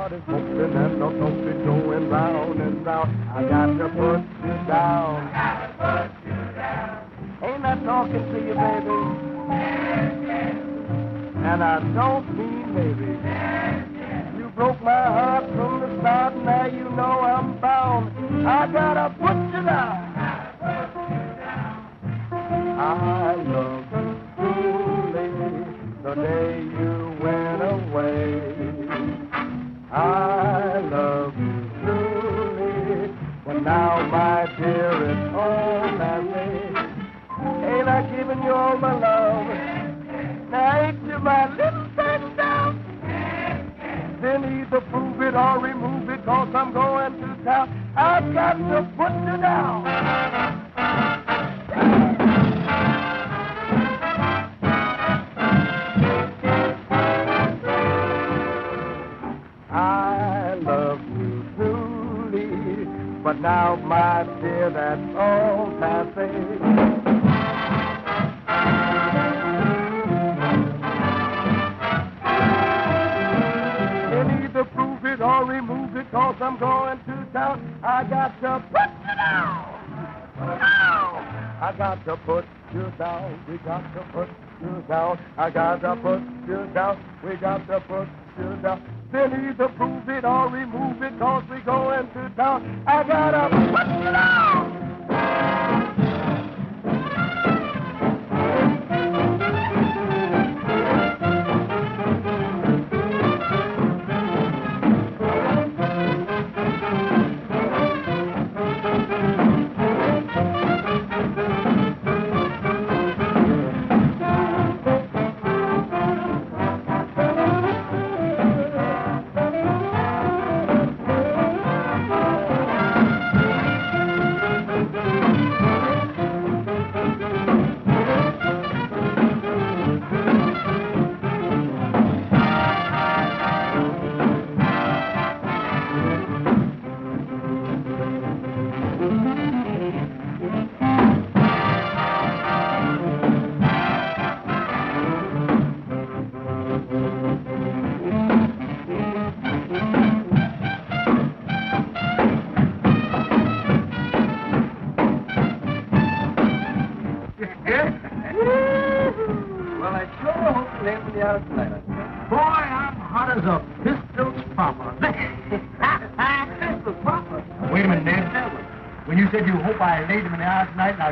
started smoking and the smoke is going round and round. I got to put you down. I got to put you down. Ain't I talking to you, baby? Yes, yes. And I don't mean maybe. Yes, yes. You broke my heart from the start, and now you know I'm bound. I gotta put you down. I gotta put you down. I love you truly the day you went away. I love you truly, but now my dear it's all passing. Ain't I giving you all my love? Now ain't you my little baby down? Then either prove it or remove it, 'cause I'm going to town. I've got to put you down. I love you truly, but now, my dear, that's all passing. Prove it or remove it, 'cause I'm going to town. I got to put you down. I got to put you down. We got to put you down. I got to put you down. We got to put you down. Then either prove it or remove it, 'cause we going to town. I got to put you down.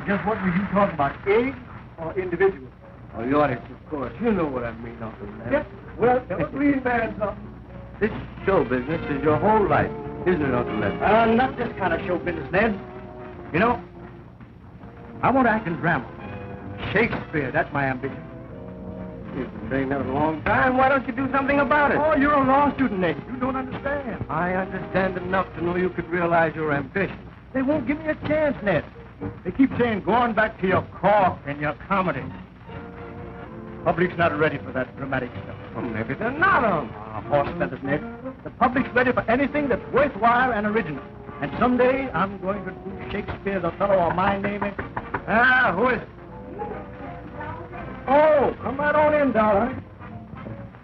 Just what were you talking about, age or individual? Oh, the audience, of course. You know what I mean, Uncle Ned. Yes, well, please, man, son. This show business is your whole life, isn't it, Uncle Ned? Not this kind of show business, Ned. You know, I want to act in drama. Shakespeare, that's my ambition. You've been trained that a long time. Why don't you do something about it? Oh, you're a law student, Ned. You don't understand. I understand enough to know you could realize your ambition. They won't give me a chance, Ned. They keep saying, go on back to your cork and your comedy. Public's not ready for that dramatic stuff. Well, maybe they're not on. Horse feathers, Ned. The public's ready for anything that's worthwhile and original. And someday, I'm going to do Shakespeare's Othello or my name is... who is it? Oh, come right on in, darling.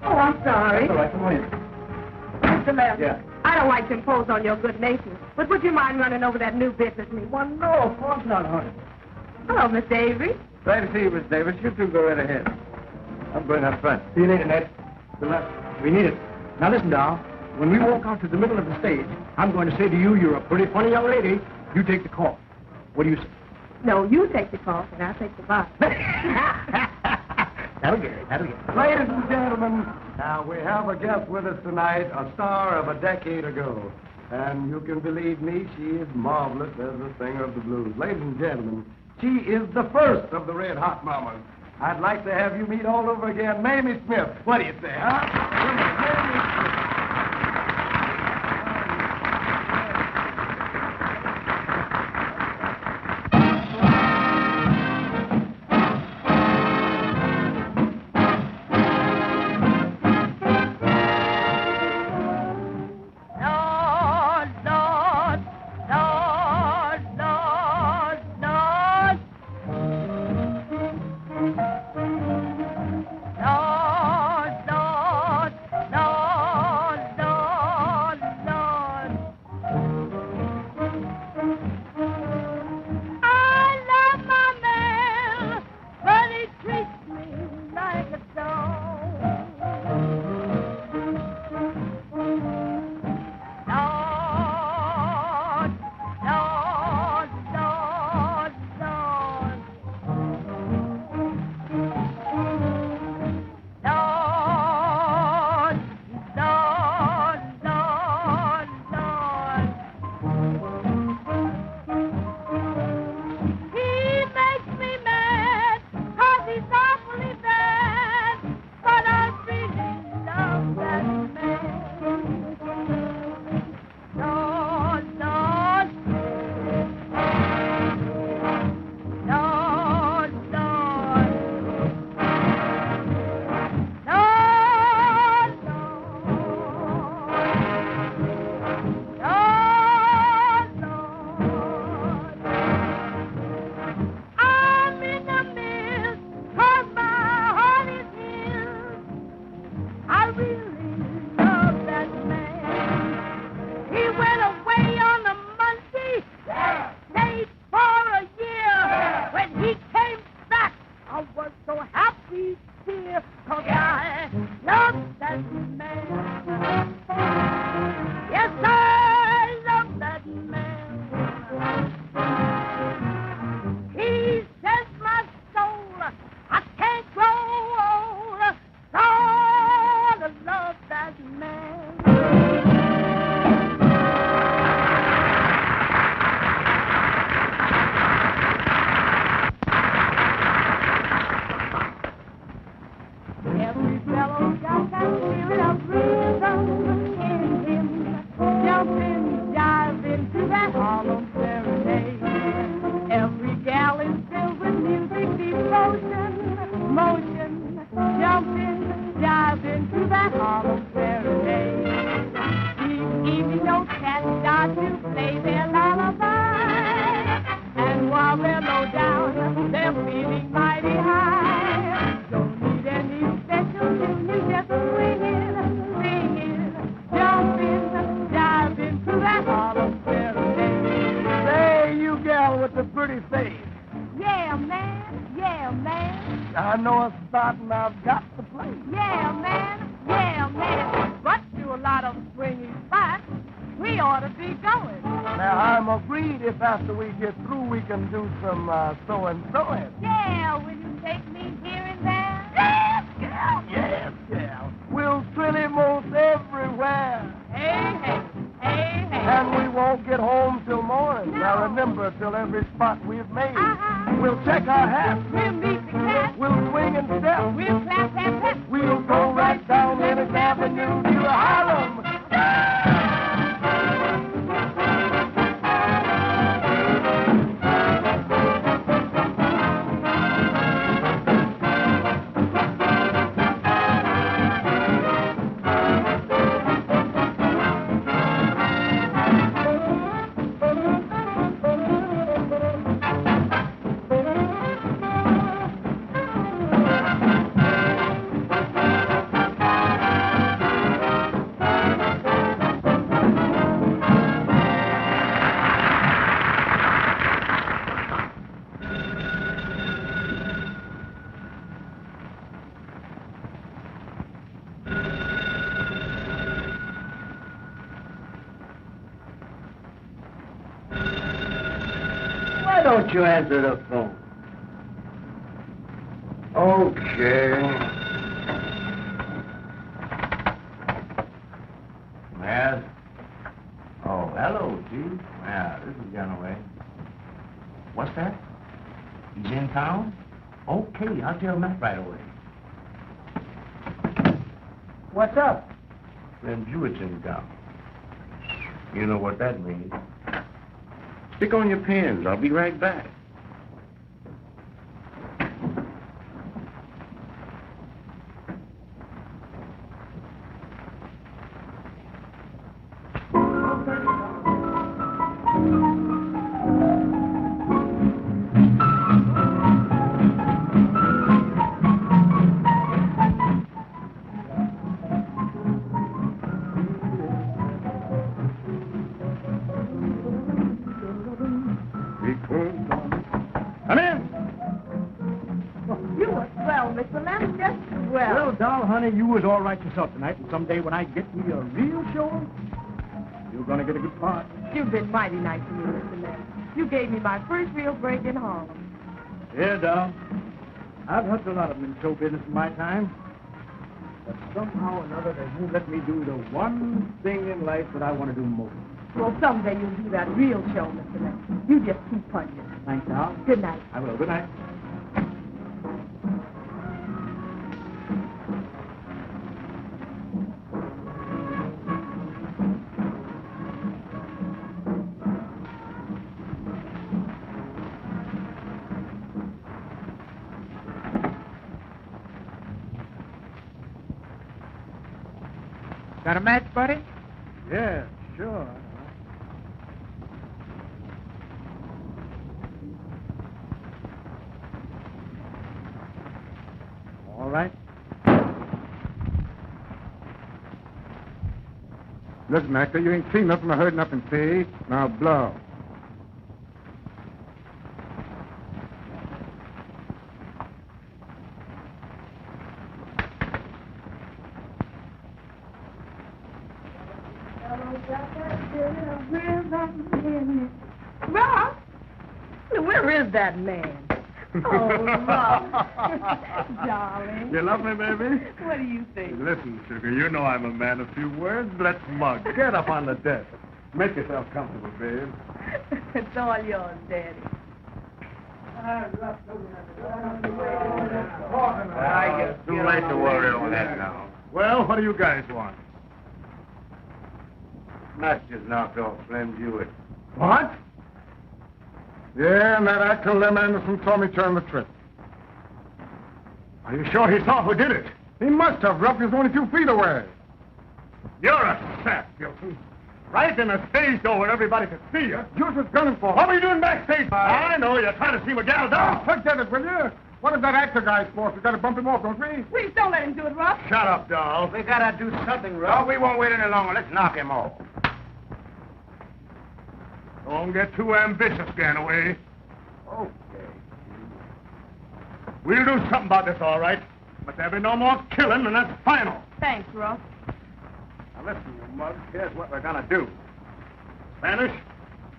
Oh, I'm sorry. That's all right, come on in. Mr. Levin, Yeah. I don't like to impose on your good nature, but would you mind running over that new business with me? Well, no, of course not, honey. Hello, Miss Avery. Glad to see you, Miss Davis. You two go right ahead. I'm going up front. See you later, Ned. Good luck. We need it. Now, listen, doll. When we walk out to the middle of the stage, I'm going to say to you, you're a pretty funny young lady. You take the call. What do you say? No, you take the call, and I'll take the box. That'll get it. That'll get it. Ladies and gentlemen, now we have a guest with us tonight, a star of a decade ago. And you can believe me, she is marvelous as a singer of the blues. Ladies and gentlemen, she is the first of the Red Hot Mamas. I'd like to have you meet all over again, Mamie Smith. What do you say, huh? Mamie Smith. Lord, Lord, Lord. I love that man. Yes, I love that man. He says my soul, I can't grow old. Gotta love that man. Every fellow got that spirit of rhythm in him, jumping, jiving to that Harlem serenade. Every gal is filled with music, devotion, motion, jumping, jiving to that Harlem serenade. These evening notes cats start to play their lullaby, and while they're low down, they're feeling mighty high. Don't need any special tune, you just swinging, singing, jumping, diving to that Harlem serenade. Say, you gal with the pretty face. Yeah, man. Yeah, man. I know a spot and I've got the place. Yeah, man. Yeah, man. But to a lot of swingy spots, we ought to be going. Now, I'm agreed if after we get through we can do some so-and-so-ing. Yeah, will you take me here and there? Yes, gal. Yes, gal. We'll trilly most everywhere. Hey, hey. Hey, hey. And we won't get home till morning. Now, remember, till every spot we've made. We'll check our hats. We'll meet the cat. We'll swing and step. We'll clap that pep. We'll go right down Lennox Avenue to Harlem. Why don't you answer the phone? Okay. Yes. Oh, hello, Chief. Yeah, this is Genoway. What's that? He's in town? Okay, I'll tell Matt right away. What's up? Then Jewett's in town. You know what that means. Stick on your pins. I'll be right back. Come in. You were swell, Mr. Lamb, just swell. Well, doll, honey, you was all right yourself tonight, and someday when I get me a real show, you're gonna get a good part. You've been mighty nice to me, Mr. Lamb. You gave me my first real break in Harlem. Yeah, doll. I've helped a lot of them in show business in my time, but somehow or another they won't let me do the one thing in life that I want to do most. Well, someday you'll do that real show, Mr. Lamb. You just keep punching. Thanks, doll. Good night. I will. Good night. Got a match, buddy? Yeah, sure. All right. Listen, Master, you ain't seen nothing or heard nothing, see? Now blow. Rob? Where is that man? Oh, Rob. Darling. You love me, baby? What do you think? Listen, sugar, you know I'm a man of few words. Let's mug. Get up on the desk. Make yourself comfortable, babe. It's all yours, Daddy. I guess too late to worry over that now. Well, what do you guys want? Nuts just knocked off Slim Jewett. What? Yeah, and that actor Lem Anderson saw me turn the trick. Are you sure he saw who did it? He must have. Ruff is only 2 feet away. You're a sap, Gilson. Right in the stage door where everybody could see you. You're just gunning for. What were you doing backstage? I know, you're trying to see what gal does. Forget it, will you? What is that actor guy's for? We gotta bump him off, don't we? Please don't let him do it, Rob. Shut up, doll. We gotta do something, Rob. We won't wait any longer. Let's knock him off. Don't get too ambitious, Ganaway. Okay. We'll do something about this, all right. But there'll be no more killing, and that's final. Thanks, Rob. Now listen, you mug. Here's what we're gonna do. Spanish,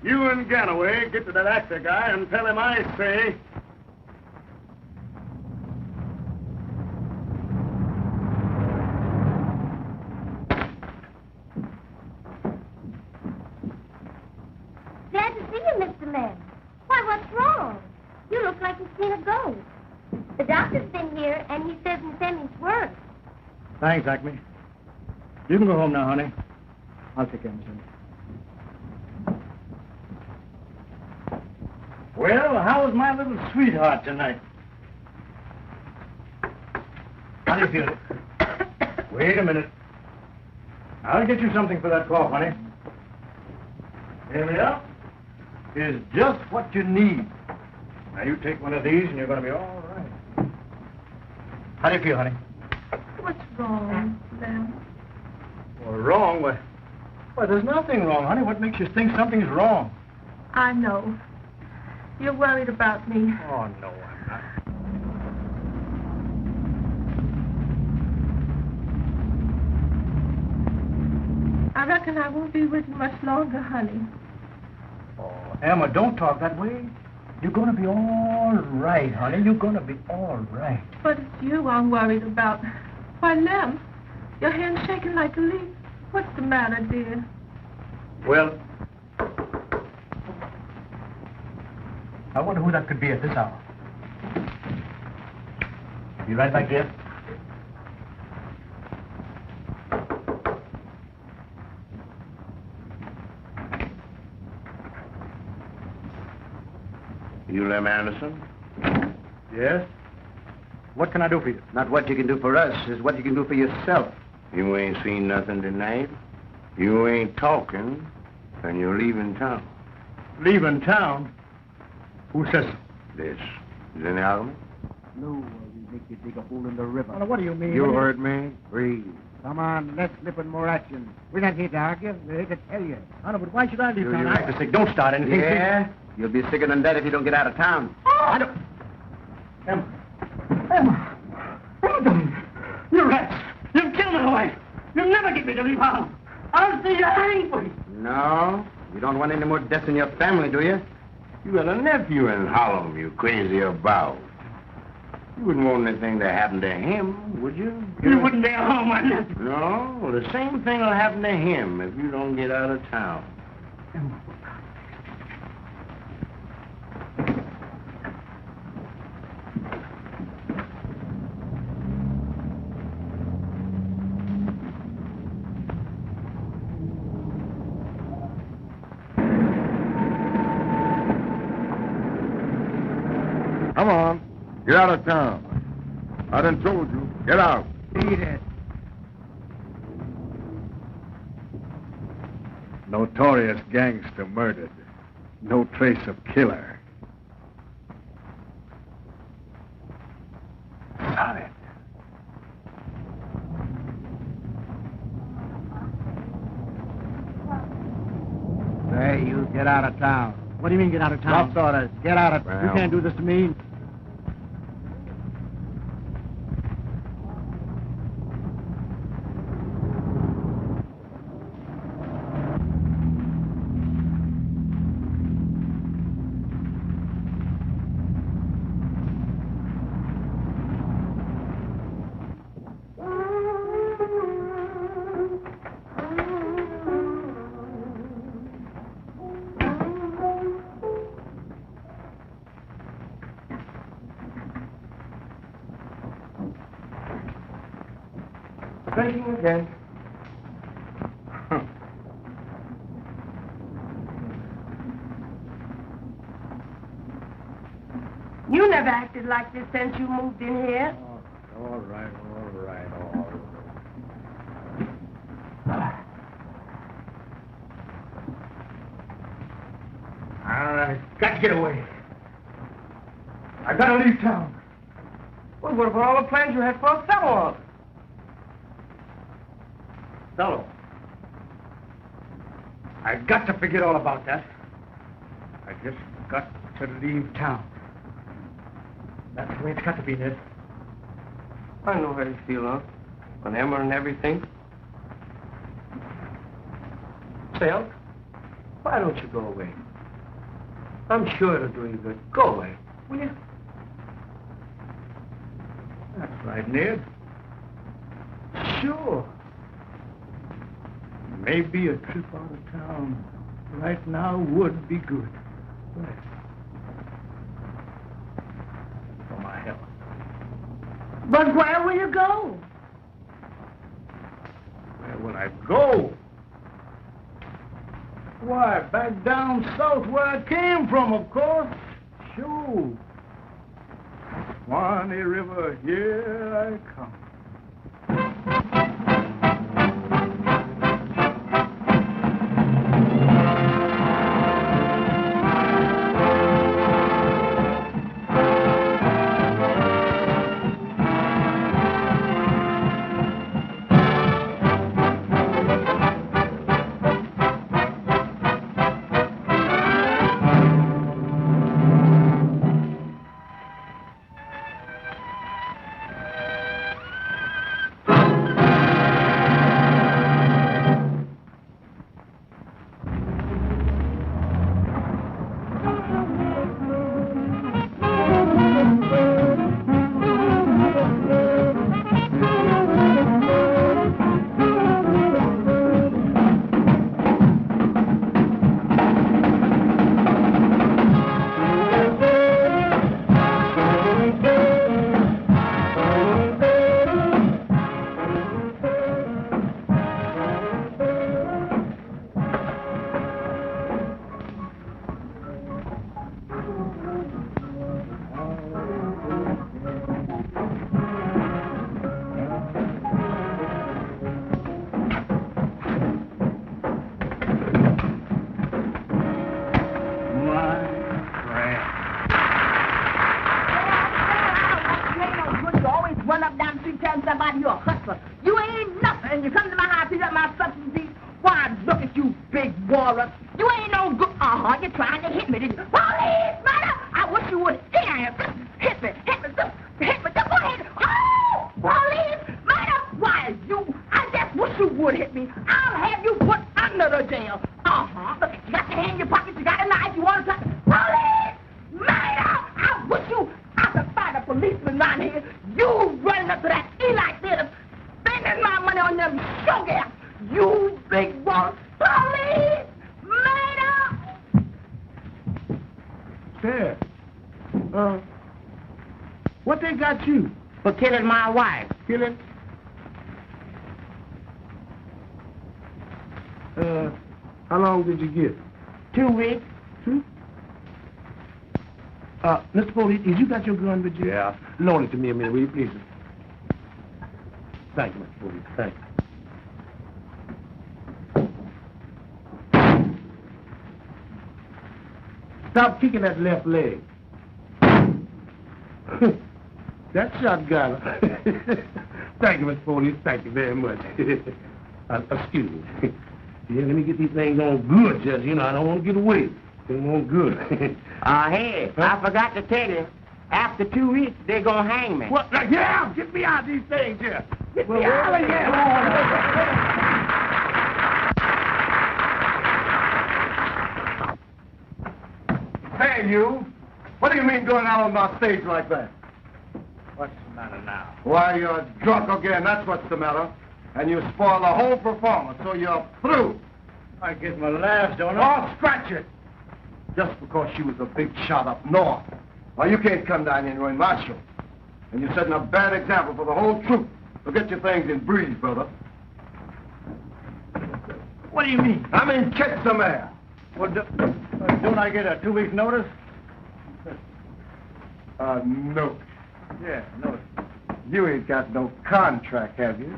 you and Ganaway get to that actor guy and tell him I say... Glad to see you, Mr. Lem. Why, what's wrong? You look like you've seen a ghost. The doctor's been here, and he says Miss Emmy's worse. Thanks, Acme. You can go home now, honey. I'll take care of Miss Emmy. Well, how was my little sweetheart tonight? How do you feel? Wait a minute. I'll get you something for that cough, honey. Here we are. Is just what you need. Now, you take one of these, and you're going to be all right. How do you feel, honey? What's wrong, Lem? Well, wrong? Why, there's nothing wrong, honey. What makes you think something's wrong? I know. You're worried about me. Oh, no, I'm not. I reckon I won't be with you much longer, honey. Oh, Emma, don't talk that way. You're going to be all right, honey. You're going to be all right. But it's you I'm worried about. Why, Lem, your hand's shaking like a leaf. What's the matter, dear? Well, I wonder who that could be at this hour. You right back there? You Lem Anderson? Yes? What can I do for you? Not what you can do for us, is what you can do for yourself. You ain't seen nothing tonight. You ain't talking, and you're leaving town. Leaving town? Who says so? This. Is any argument? No, we make you dig a hole in the river. What do you mean? You heard me. Breathe. Come on, let's slip in more action. We're not here to argue. We're here to tell you. Honor, but why should I leave Do town? you- I sick. Don't start anything. Yeah? You'll be sicker than that if you don't get out of town. I don't... Emma. Emma. Emma. You rats. You've killed my wife. You'll never get me to leave Harlem. I'll see you angry. No? You don't want any more deaths in your family, do you? You got a nephew in Harlem you crazy about. You wouldn't want anything to happen to him, would you? You wouldn't dare harm my nephew. No, the same thing will happen to him if you don't get out of town. Come on. Get out of town. I done told you. Get out. Beat it. Notorious gangster murdered. No trace of killer. Solid. Say, you get out of town. What do you mean, get out of town? Rough orders. Get out of town. You can't do this to me. Drinking again. You never acted like this since you moved in here. All right. I've got to get away. I gotta leave town. Well, what about all the plans you had for a fellow? Fellow. I got to forget all about that. I just got to leave town. That's the way it's got to be, Ned. I know how you feel, huh? On Emma and everything. Say, Unc, why don't you go away? I'm sure it'll do you good. Go away, will you? That's right, Ned. Sure. Maybe a trip out of town right now would be good. Right. For my health. But where will you go? Where will I go? Why, back down south where I came from, of course. Sure. Swanee River, here I come. What they got you? For killing my wife. Killing? How long did you get? 2 weeks. 2? Mr. Foley, did you got your gun with you? Yeah. Loan it to me a minute, will you, please? Thank you, Mr. Foley. Thank you. Stop kicking that left leg. That shotgun. Thank you, Mr. Foley. Thank you very much. Excuse me. Yeah, let me get these things on good, Judge. You know, I don't want to get away. They on good. Hey, I forgot to tell you. After 2 weeks, they're going to hang me. What? Yeah, get me out of these things here. Get me out of here. Hey, you. What do you mean going out on my stage like that? What's the matter now? Why, you're drunk again. That's what's the matter. And you spoil the whole performance, so you're through. I get my laughs, don't I? Oh, scratch it. Just because she was a big shot up north. Well, you can't come down here and ruin my show. And you're setting a bad example for the whole troupe. So get your things and breathe, brother. What do you mean? I mean, catch some air. Well, don't I get a 2 weeks notice? No. Yeah, notice. You ain't got no contract, have you?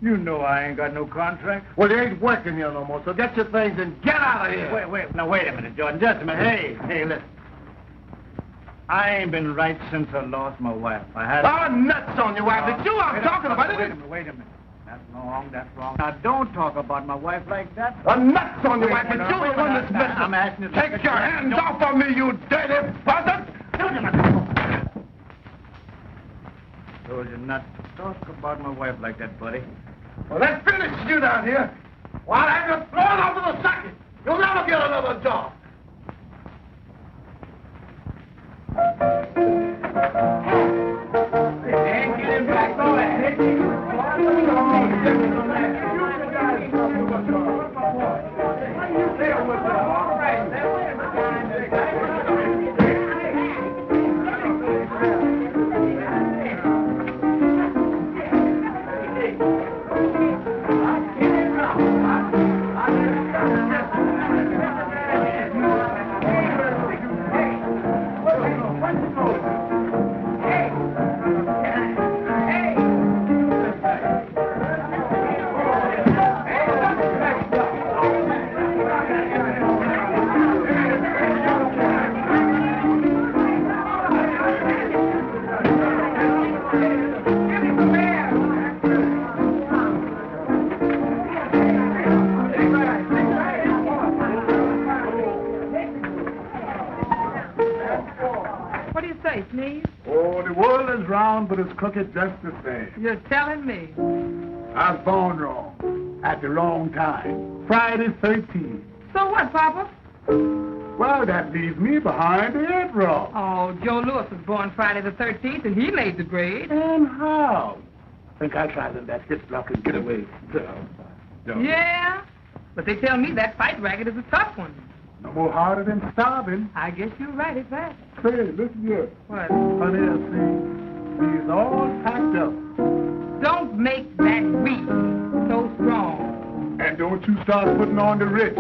You know I ain't got no contract. Well, you ain't working here no more, so get your things and get out of here. Wait a minute, Jordan, just a minute. Hey, listen. I ain't been right since I lost my wife. I had... Oh, nuts on your wife. It's you I'm talking about. Wait a minute. That's wrong. Now, don't talk about my wife like that. Nuts on your wife. It's you who run this business. I'm asking you to... Take your hands off of me, you dirty buzzard. Told you not to talk about my wife like that, buddy. Well, let's finish you down here. While I have you thrown out to the socket. You'll never get another job. Oh, the world is round, but it's crooked just the same. You're telling me. I was born wrong, at the wrong time. Friday 13th. So what, Papa? Well, that leaves me behind the 8th row. Oh, Joe Lewis was born Friday the 13th, and he made the grade. And how? Think I'll try that hip block and get away. Yeah, but they tell me that fight racket is a tough one. No more harder than starving. I guess you're right at that. Say, listen here. What? Honey, I see he's all packed up. Don't make that weed so strong. And don't you start putting on the rich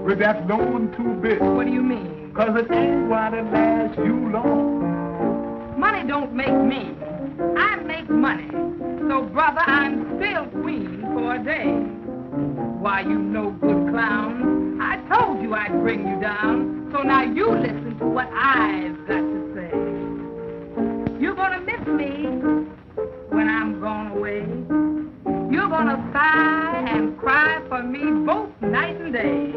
with that loan too big. What do you mean? 'Cause it ain't gonna last you long. Money don't make me. I make money. So, brother, I'm still queen for a day. Why, you no good clown. I told you I'd bring you down. So now you listen to what I've got to say. You're gonna miss me when I'm gone away. You're gonna sigh and cry for me both night and day.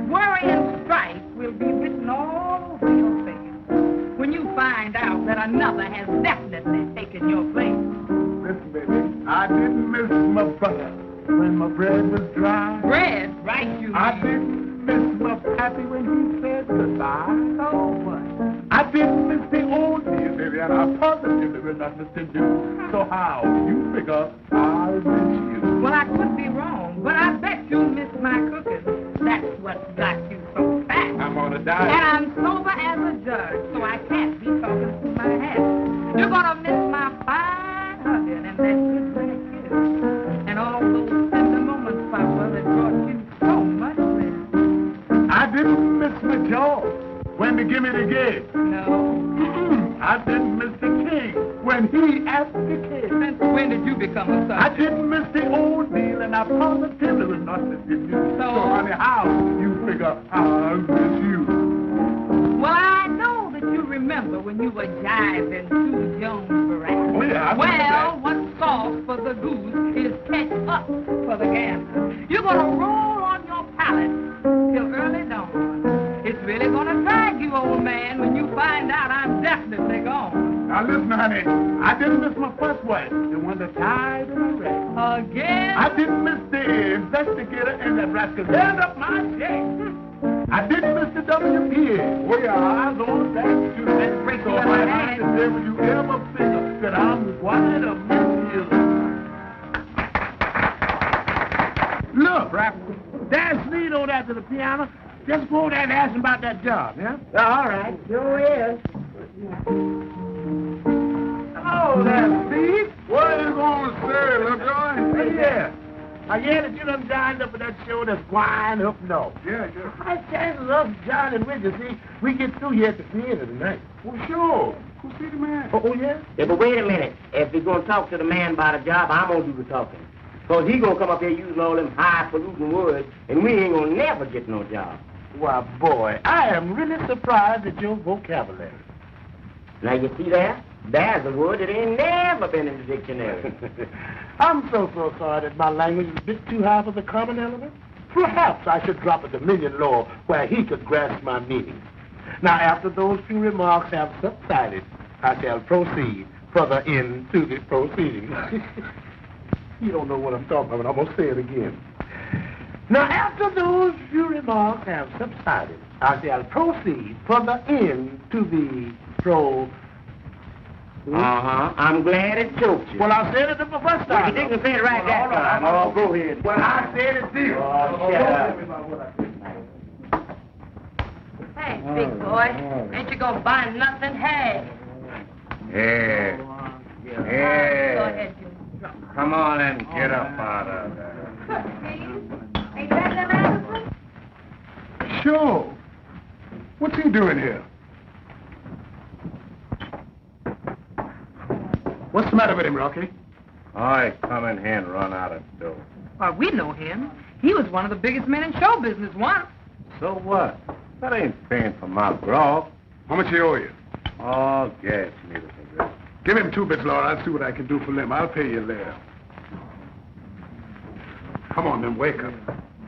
Worry and strife will be written all over your face when you find out that another has definitely taken your place. Listen, baby, I didn't miss my brother when my bread was dry. Bread, right, you I mean. didn't miss my pappy when he said goodbye. So what? I didn't miss the old days, baby, and I positively was nothing to do. So how do you figure I'll miss you? Well, I could be wrong, but I bet you miss my cooking. That's what's got you so fat. I'm on a diet. And I'm sober as a judge, so I can't be talking through my hat. You're gonna miss my fine hugging and that good black kiss. And all those tender moments, Papa, that brought you so much bliss. I didn't miss my jaw when they give me the gig. No. I didn't miss the king when he asked the kid. Since when did you become a son? I didn't miss the old deal, and I positively was not missing you. So, honey, how you figure I'll miss you? Well, I know that you remember when you were jiving Sue Jones' veranda. Oh, yeah, I remember Well, what's sauce for the goose is catch up for the gander. You're gonna roll on your pallet till early dawn. It's really gonna drag you, old man, when you find out I'm definitely gone. Now listen, honey, I didn't miss my first wife, the one that died in a wreck. Again? I didn't miss the investigator and that rascal held up my check. I didn't miss the WPA. Well, your eyes on that, too. Let's break So the I other have hand. to say, will you ever figure that I'm going to miss you? Look, there's Sneed over there to the piano. Just go over there and ask him about that job, yeah? All right, sure is. Oh, Hello there, Steve. What are you going to say, Lovejoy? Hey, yeah. I hear that you done dined up at that show that's going up north. Yeah, yeah. High chances of joining with you, see? We get through here at the theater tonight. Well, sure. Go see the man. Oh, yeah? Yeah, but wait a minute. If you're going to talk to the man about a job, I'm going to do the talking. Because he going to come up here using all them highfalutin words, and we ain't going to never get no job. Why, boy, I am really surprised at your vocabulary. Now, you see that? There's a word that ain't never been in the dictionary. I'm so sorry that my language is a bit too high for the common element. Perhaps I should drop a dominion law where he could grasp my meaning. Now, after those few remarks have subsided, I shall proceed further into the proceedings. You don't know what I'm talking about, but I'm going to say it again. Now, after those few remarks have subsided, I shall proceed further into the I'm glad it choked you. Well, I said it the first time. Well, you didn't say it right that time. Oh, go ahead. Well, I said it too. Oh, shut up. Hey, big boy, ain't you gonna buy nothing? Hey. Yeah. Go ahead, you. Come on and get up out of there. Ain't that the Madison? Sure. What's he doing here? What's the matter with him, Rocky? I come in here and run out of dough. Why, we know him. He was one of the biggest men in show business once. So what? That ain't paying for my grog. How much he owe you? Oh, gas meter for this. Give him 2 bits, Laura. I'll see what I can do for Lim. I'll pay you later. Come on, then, wake up.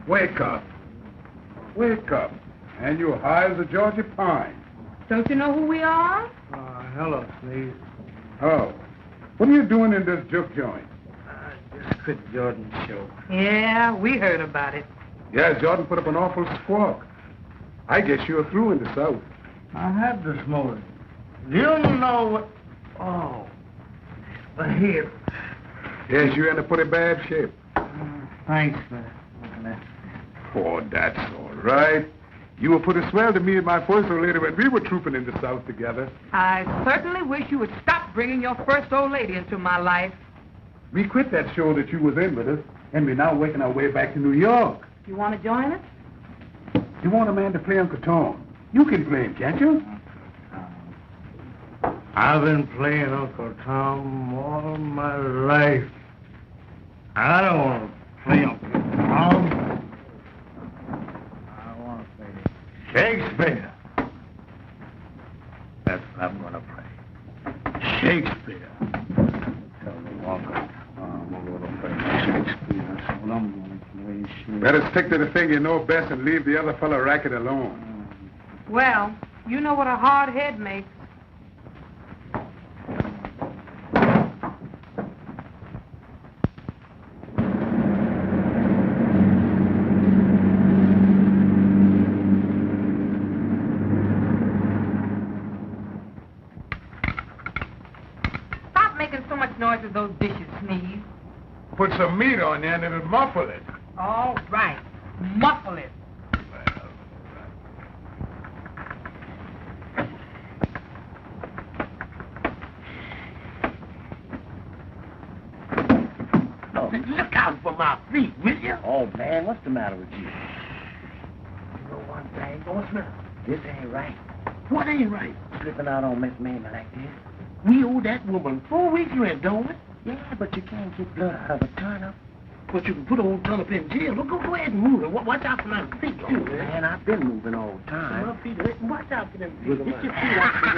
Wake up. Wake up. And you're high as a Georgia pine. Don't you know who we are? Hello, Steve. Oh. What are you doing in this juke joint? Just quit Jordan's show. Yeah, we heard about it. Yeah, Jordan put up an awful squawk. I guess you're through in the South. I had this morning. You know what? Oh. But here. Yes, you're in a pretty bad shape. Thanks for that. Oh, that's all right. You were pretty swell to me and my first old lady when we were trooping in the South together. I certainly wish you would stop bringing your first old lady into my life. We quit that show that you was in with us, and we're now working our way back to New York. You want to join us? You want a man to play Uncle Tom? You can play him, can't you? I've been playing Uncle Tom all my life. I don't want to play Uncle Tom. I want to play Shakespeare. That's what I'm going to play. Shakespeare. Tell me, Walker. I'm going to play Shakespeare. That's what I'm going to play. Shakespeare. Better stick to the thing you know best and leave the other fella racket alone. Well, you know what a hard head makes. Stop making so much noise with those dishes, Sneeze. Put some meat on there and it'll muffle it. All right. Muffle it. Look out for my feet, will you? Oh, man, what's the matter with you? You know one thing, Bossman? This ain't right. What ain't right? Slipping out on Miss Mamie like this. We owe that woman 4 weeks rent, don't we? Yeah, but you can't get blood out of a turnip. But you can put old Turnip in jail. Look, go ahead and move it. Watch out for my feet, too, man. Man, I've been moving all the time. My feet, watch out for them feet. Get man. your feet off the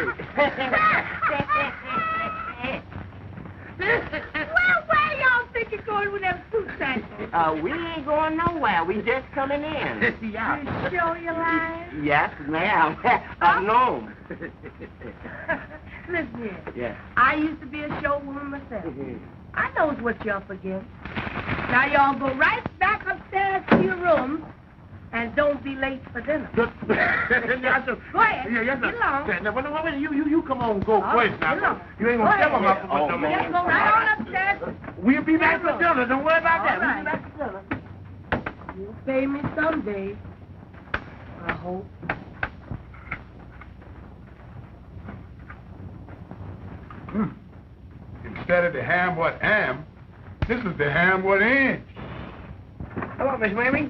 Well, where y'all think you're going with them fruit samples? We ain't going nowhere. We just coming in. Yeah. You sure you're lying? Yes, ma'am. No. Listen here. Yeah. I used to be a showwoman myself. I knows what you're up against. Now y'all go right back upstairs to your room and don't be late for dinner. Yes, sir. Go ahead. Yeah, yes, sir. Get along. Okay, now, wait, you come on, go All first right, now. get along. You ain't Go gonna tell ahead. them up Oh, no man. Just go right on upstairs. We'll be back for dinner. Don't worry about that. All We'll be right. back for dinner. You'll pay me someday. I hope. instead of the ham what am, this is the ham what ain't. Hello, Miss Mamie.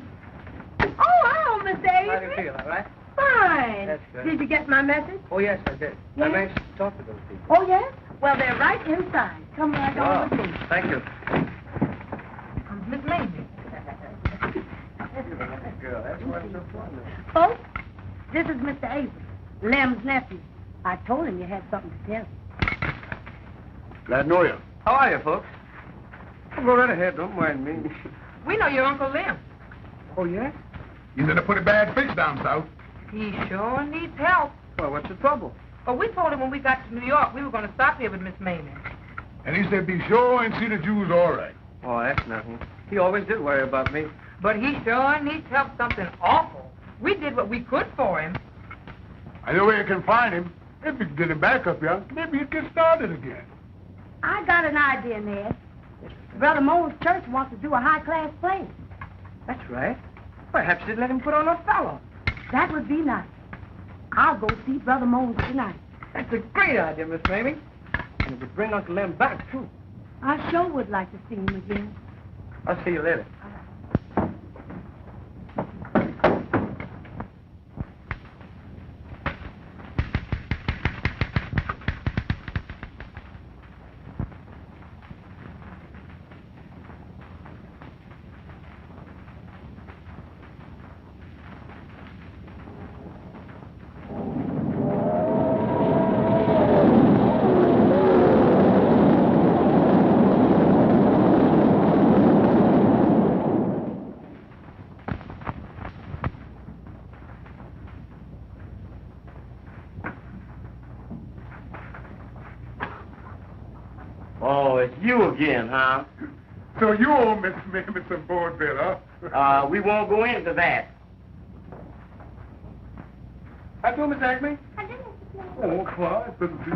Oh, hello, Mr. How do you Avery. feel, all right? Fine. That's good. Did you get my message? Oh, yes, I did. Yes? I managed to talk to those people. Oh, yes? Well, they're right inside. Come right on with me. Thank you. Miss Mamie. Girl, that's what's so fun. Folks, this is Mr. Avery, Lem's nephew. I told him you had something to tell him. Glad to know you. How are you, folks? Oh, go right ahead. Don't mind me. We know your Uncle Lem. Oh, yes? He's in a pretty bad fix down south. He sure needs help. Well, what's the trouble? But we told him when we got to New York we were going to stop here with Miss Mamie. And he said, be sure and see the Jews all right. Oh, that's nothing. He always did worry about me. But he sure needs help something awful. We did what we could for him. I know where you can find him. If you can get him back up here, maybe he'd get started again. I got an idea, Ned. Brother Mo's church wants to do a high-class play. That's right. Perhaps you'd let him put on a fellow. That would be nice. I'll go see Brother Mo's tonight. That's a great idea, Miss Mamie. And it would bring Uncle Lem back, too. I sure would like to see him again. I'll see you later. Oh, it's you again, huh? So you owe Miss Mamie some board bill, huh? We won't go into that. I told Miss Acme. I didn't, Mr. Lem. Oh, quiet, couldn't see you.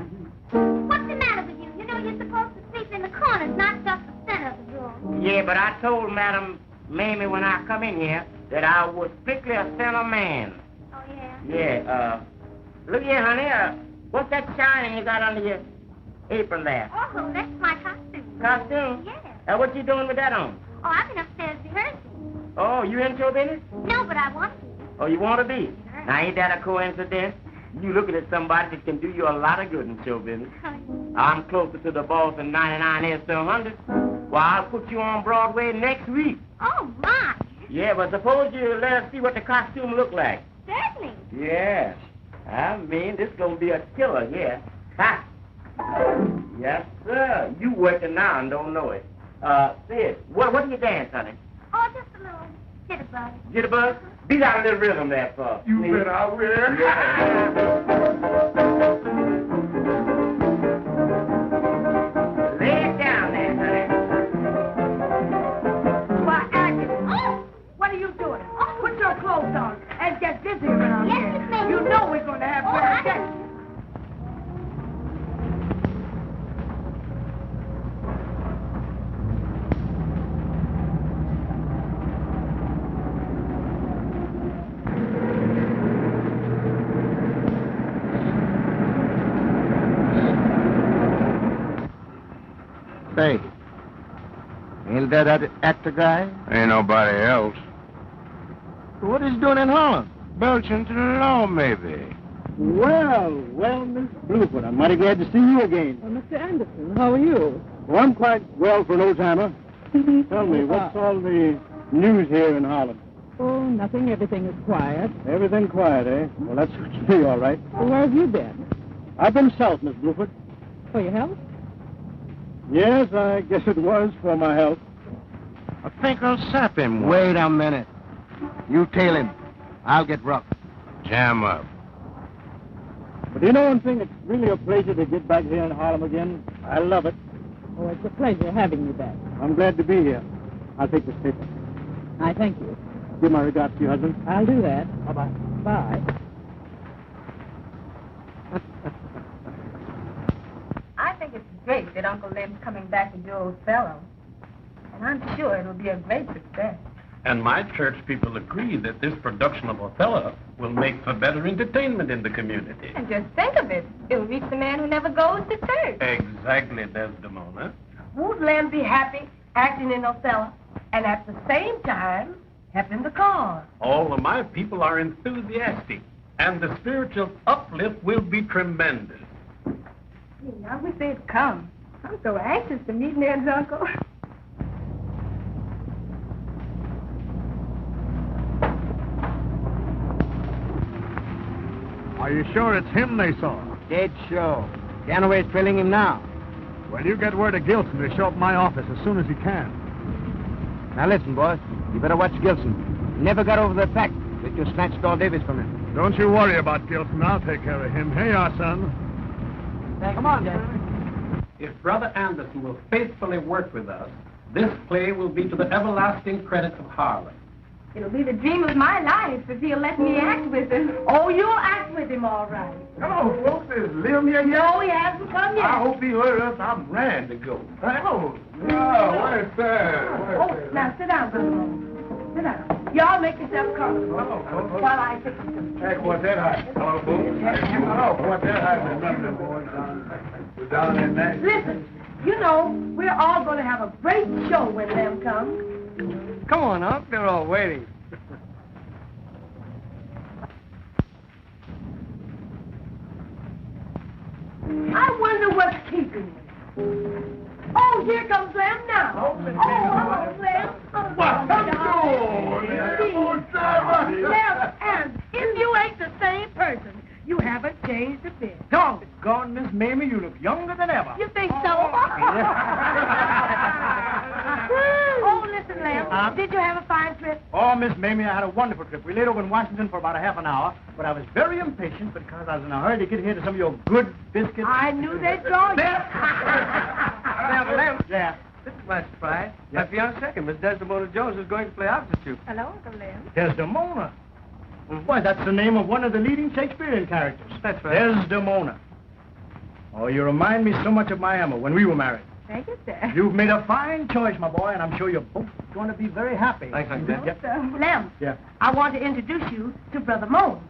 What's the matter with you? You know you're supposed to sleep in the corners, not just the center of the room. Yeah, but I told Madam Mamie when I come in here that I was strictly a center man. Oh, yeah? Yeah, look here, honey, what's that shining you got under your apron there? Oh, that's my costume. Costume? Yeah. What you doing with that on? Oh, I've been upstairs rehearsing. Oh, you in show business? No, but I want to. Oh, you want to be? Now, ain't that a coincidence? You looking at somebody that can do you a lot of good in show business. I'm closer to the boss than 99 is to 100. Well, I'll put you on Broadway next week. Oh, my. Yeah, but suppose you let us see what the costume look like. Certainly. Yeah. I mean, this gonna be a killer here. Ha! Yes, sir. You working now and don't know it. Sid, what do you dance, honey? Oh, just a little jitterbug. Jitterbug? Beat out a little rhythm there, for You bet I will. Lay it down there, honey. Why, Agnes. Oh! What are you doing? Oh, put your clothes on and get busy around Yes, here. Miss Mamie. You know we're going to have better sex. Say, ain't that actor guy? Ain't nobody else. What is he doing in Harlem? Belching to the law, maybe. Well, Miss Bluefoot, I'm mighty glad to see you again. Mr. Anderson, how are you? Well, I'm quite well for an old-timer. Tell me, what's all the news here in Harlem? Oh, nothing. Everything is quiet. Everything quiet, eh? Well, that's me, all right. Well, where have you been? I've been south, Miss Bluefoot. For your health? Yes, I guess it was for my health. I think I'll sap him. Wait a minute. You tail him. I'll get rough. Jam up. But you know one thing? It's really a pleasure to get back here in Harlem again. I love it. Oh, it's a pleasure having you back. I'm glad to be here. I'll take this paper. I thank you. Give my regards to your husband. I'll do that. Bye-bye. Bye. I think it's great that Uncle Lem's coming back as your old fellow. And I'm sure it'll be a great success. And my church people agree that this production of Othello will make for better entertainment in the community. And just think of it. It'll reach the man who never goes to church. Exactly, Desdemona. Would Lem be happy acting in Othello and at the same time helping the cause? All of my people are enthusiastic, and the spiritual uplift will be tremendous. I wish they'd come. I'm so anxious to meet Ned's uncle. Are you sure it's him they saw? Dead sure. Ganaway's trailing him now. Well, you get word to Gilson to show up at my office as soon as he can. Now listen, boys. You better watch Gilson. He never got over the fact that you snatched all Davis from him. Don't you worry about Gilson. I'll take care of him. Here you are, son. Come on, Dad. If Brother Anderson will faithfully work with us, this play will be to the everlasting credit of Harlem. It'll be the dream of my life if he'll let me act with him. Oh, you'll act with him all right. Hello, folks. Is Lem here yet? No, he hasn't come yet. I hope he heard us. I'm ready to go. Hello. Oh, where's that? Oh, now sit down, Brother Moon. Sit down. Y'all make yourself comfortable while I fix it. Hey, what's that happening? Hello, folks. Hello. What's that happening? Nothing, boys. We're down in there. Listen, you know, we're all going to have a great show when Lem comes. Come on, Unc. They're all waiting. I wonder what's keeping you. Oh, here comes Lem now. Oh, hello, Lem. What? Lem, and if you ain't the same person, you haven't changed a bit. Doggone, Miss Mamie, you look younger than ever. You think so? Oh, listen, Lem. Did you have a fine trip? Oh, Miss Mamie, I had a wonderful trip. We laid over in Washington for about a half an hour, but I was very impatient because I was in a hurry to get here to some of your good biscuits. I knew they'd draw you. Lem. Yeah. This is my surprise. My fiancée second, Miss Desdemona Jones, is going to play opposite you. Hello, Uncle Lem. Desdemona. Why, that's the name of one of the leading Shakespearean characters. That's right. Desdemona. Oh, you remind me so much of my Emma when we were married. Thank you, sir. You've made a fine choice, my boy, and I'm sure you're both going to be very happy. Thanks, Uncle. Yep. Lem, Yeah. I want to introduce you to Brother Moan.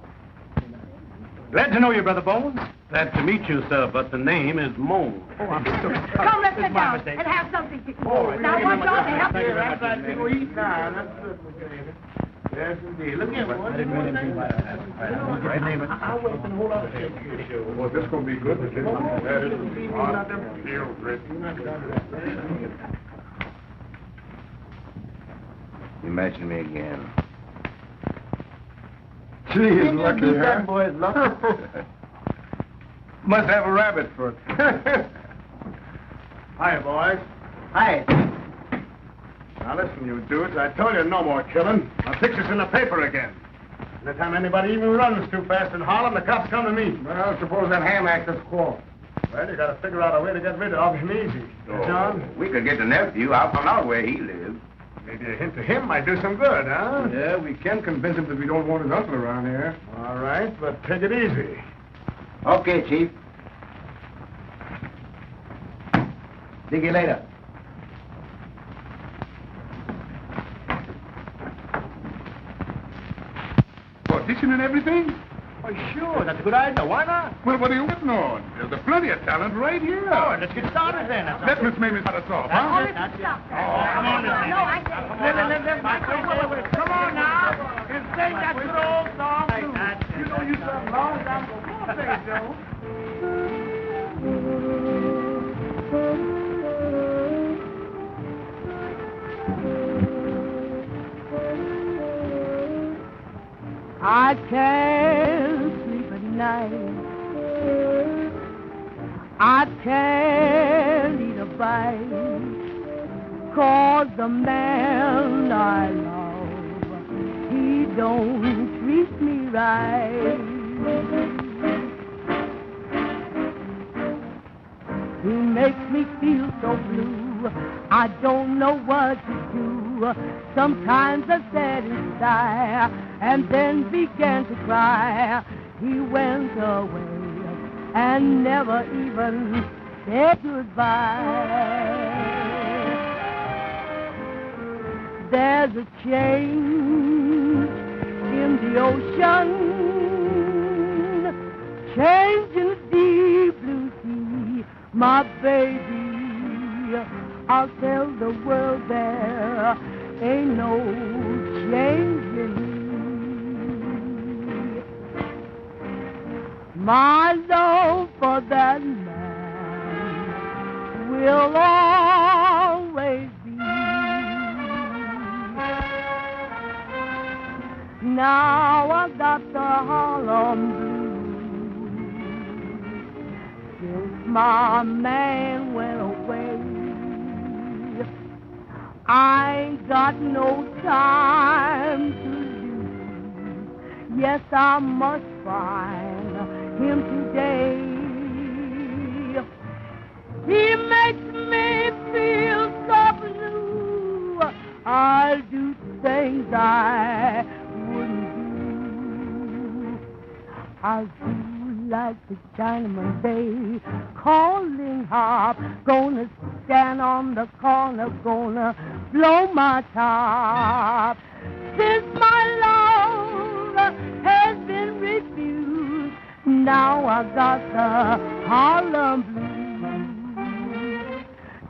Glad to know you, Brother Bones. Glad to meet you, sir, but the name is Moan. Oh, I'm so sorry. Come, let's It's sit my down mistake. and have something to eat. All right. Now, I want y'all to help me. That's right. We'll eat now. That's good, Miss Yes, indeed. Look here, boy. I didn't mean anything by that. Right name it. I'll wait and hold on. Well, this is going to be good. That is feel great. You mentioned me again. Gee, he's lucky, huh? That boy's lucky. Must have a rabbit foot. Hi, boys. Hi. Now, listen, you dudes. I told you no more killing. I'll fix this in the paper again. Anytime anybody even runs too fast in Harlem, the cops come to me. Well, suppose that ham actor's caught. Well, you got to figure out a way to get rid of him easy. John? We could get the nephew. I'll find out where he lives. Maybe a hint to him might do some good, huh? Yeah, we can convince him that we don't want his uncle around here. All right, but take it easy. Okay, Chief. See you later. Audition and everything? Oh, sure. That's a good idea. Why not? Well, what are you waiting on? There's plenty of talent right here. Oh, let's get started then. Let Miss Mamie start us off, huh? Oh, listen, stop that. come on, listen. No, I can't. Come on now. And sing that good old song, too. You know you sung long time before, say, Joe. I can't sleep at night. I can't eat a bite. 'Cause the man I love, he don't treat me right. He makes me feel so blue, I don't know what to do. Sometimes I sat and sigh, and then began to cry. He went away and never even said goodbye. There's a change in the ocean, change in the deep blue sea, my baby. I'll tell the world there ain't no change in me. My love for that man will always be. Now I got the Harlem blues since my man went away. I ain't got no time to lose. Yes, I must find him today. He makes me feel so blue. I'll do things I wouldn't do. I'll do like the Chinaman Bay, calling harp, gonna stand on the corner, gonna blow my top. Since my love has been refused, now I got the Harlem blues.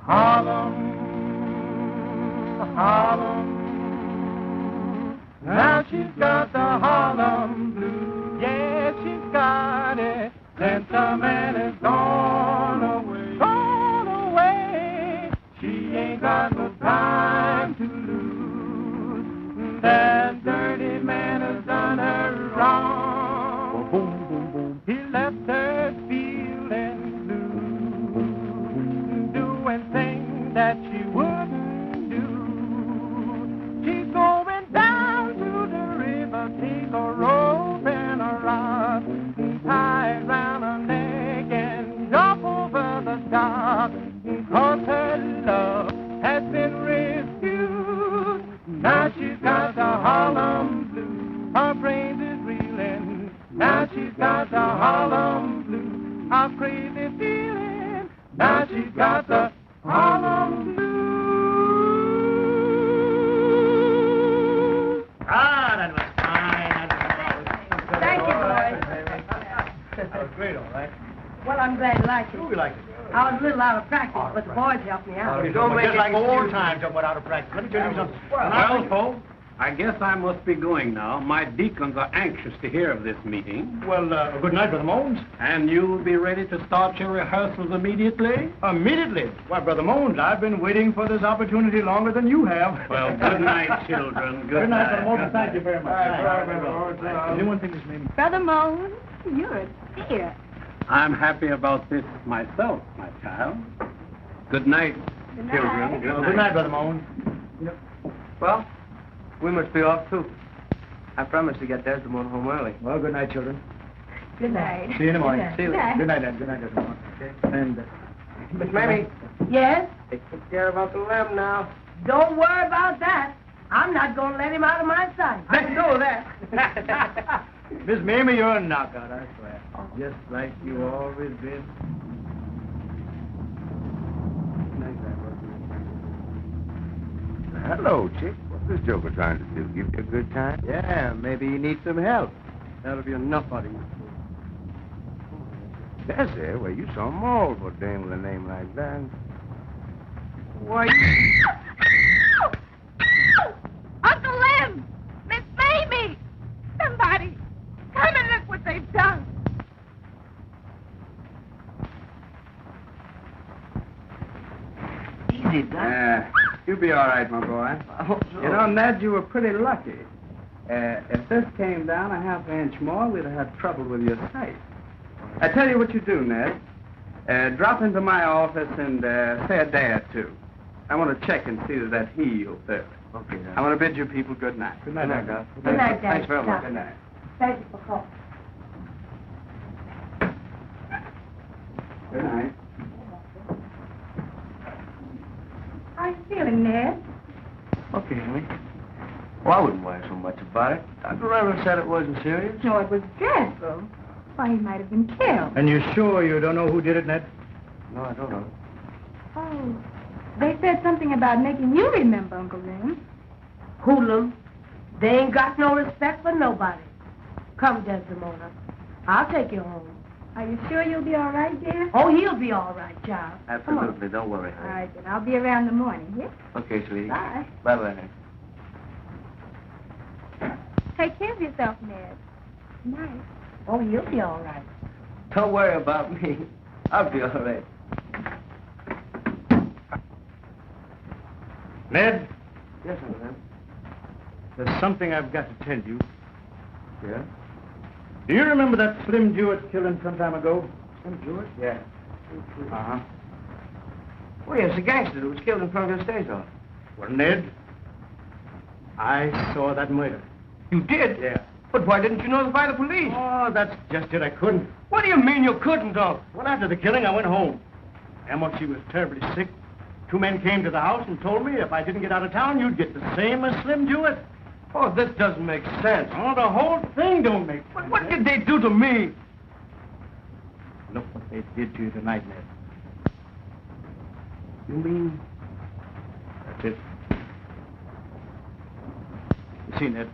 Harlem, Harlem. Now she's got the Harlem blues. Yeah, she's got it. Since the man is gone away. Gone away. She ain't got no time to lose. That dirty man has done her wrong. Boom, boom, boom. He left her feeling blue, doing things that she wouldn't do. She's going down to the river, take a rope and a rod, tie it round her neck and jump over the dock. 'Cause her love has been refused. Now she's got the Harlem blues. Her brains is reeling. Now she's got the Harlem blues. A crazy feeling. Now she's got the Harlem blues. Ah, that was fine. Thank you, boys. That was great, all right. Well, I'm glad you liked it. Sure we liked it. I was a little out of practice, but the boys helped me out. Don't make it like old times I went out of practice. Let me tell you something. Well, folks, I guess I must be going now. My deacons are anxious to hear of this meeting. Well, good night, Brother Mones. And you'll be ready to start your rehearsals immediately? Immediately? Why, Brother Mones, I've been waiting for this opportunity longer than you have. Well, good night, children. Good night, Brother Mones. Thank you very much. Anyone think this may be... Brother Mones, you're a dear. I'm happy about this myself, my child. Good night, Good children. night. Good night, Brother Mones. Well, we must be off, too. I promised to get Desdemona home early. Well, good night, children. Good night. See you in the morning. Good night. Good night, Ed. Good night, Desmond. And, Miss Mamie, Yes? take care about the lamb now. Don't worry about that. I'm not going to let him out of my sight. I know that. Miss Mamie, you're a knockout, I swear. Just like you always been. Hello, chick. What's this joker trying to do? Give you a good time? Yeah, maybe you need some help. That'll be enough out of you. That's it. Well, you some mold for dangling a name like that. Why, Uncle Lem! Miss Mamie! Somebody, come and look what they've done. easy, Doc. You'll be all right, my boy. I hope so. You know, Ned, you were pretty lucky. If this came down a half inch more, we'd have had trouble with your sight. I tell you what you do, Ned. Drop into my office and say a day or two. I want to check and see that heals there. Okay, I want to bid you people good night. Good night, Doc. Good night, Dad. Thanks very much. Good night. Thank you for calling. Good night. How are you feeling, Ned? Okay, honey. Well, I wouldn't worry so much about it. Dr. Reverend said it wasn't serious. No, it was dreadful. Why, he might have been killed. And you're sure you don't know who did it, Ned? No, I don't know. Oh, they said something about making you remember, Uncle Lem. hoodlum. They ain't got no respect for nobody. Come, Desdemona. I'll take you home. Are you sure you'll be all right, dear? Oh, he'll be all right, child. Absolutely, don't worry. All right, then. I'll be around in the morning, yeah? Okay, sweetie. Bye. Bye-bye. Take care of yourself, Ned. Night. Oh, he'll be all right. Don't worry about me. I'll be all right. Ned, Yes, Uncle. there's something I've got to tell you. Yeah? Do you remember that Slim Jewett killing some time ago? Slim Jewett? Yeah. Uh-huh. Oh, yes, the gangster who was killed in front of the stage office. Well, Ned, I saw that murder. You did? Yeah. But why didn't you notify the police? Oh, that's just it. I couldn't. What do you mean you couldn't, Uncle? Well, after the killing, I went home. Emma, she was terribly sick. 2 men came to the house and told me if I didn't get out of town, you'd get the same as Slim Jewett. Oh, this doesn't make sense. Oh, the whole thing don't make sense. But what did they do to me? Look what they did to you tonight, Ned. You mean? That's it. You see, Ned,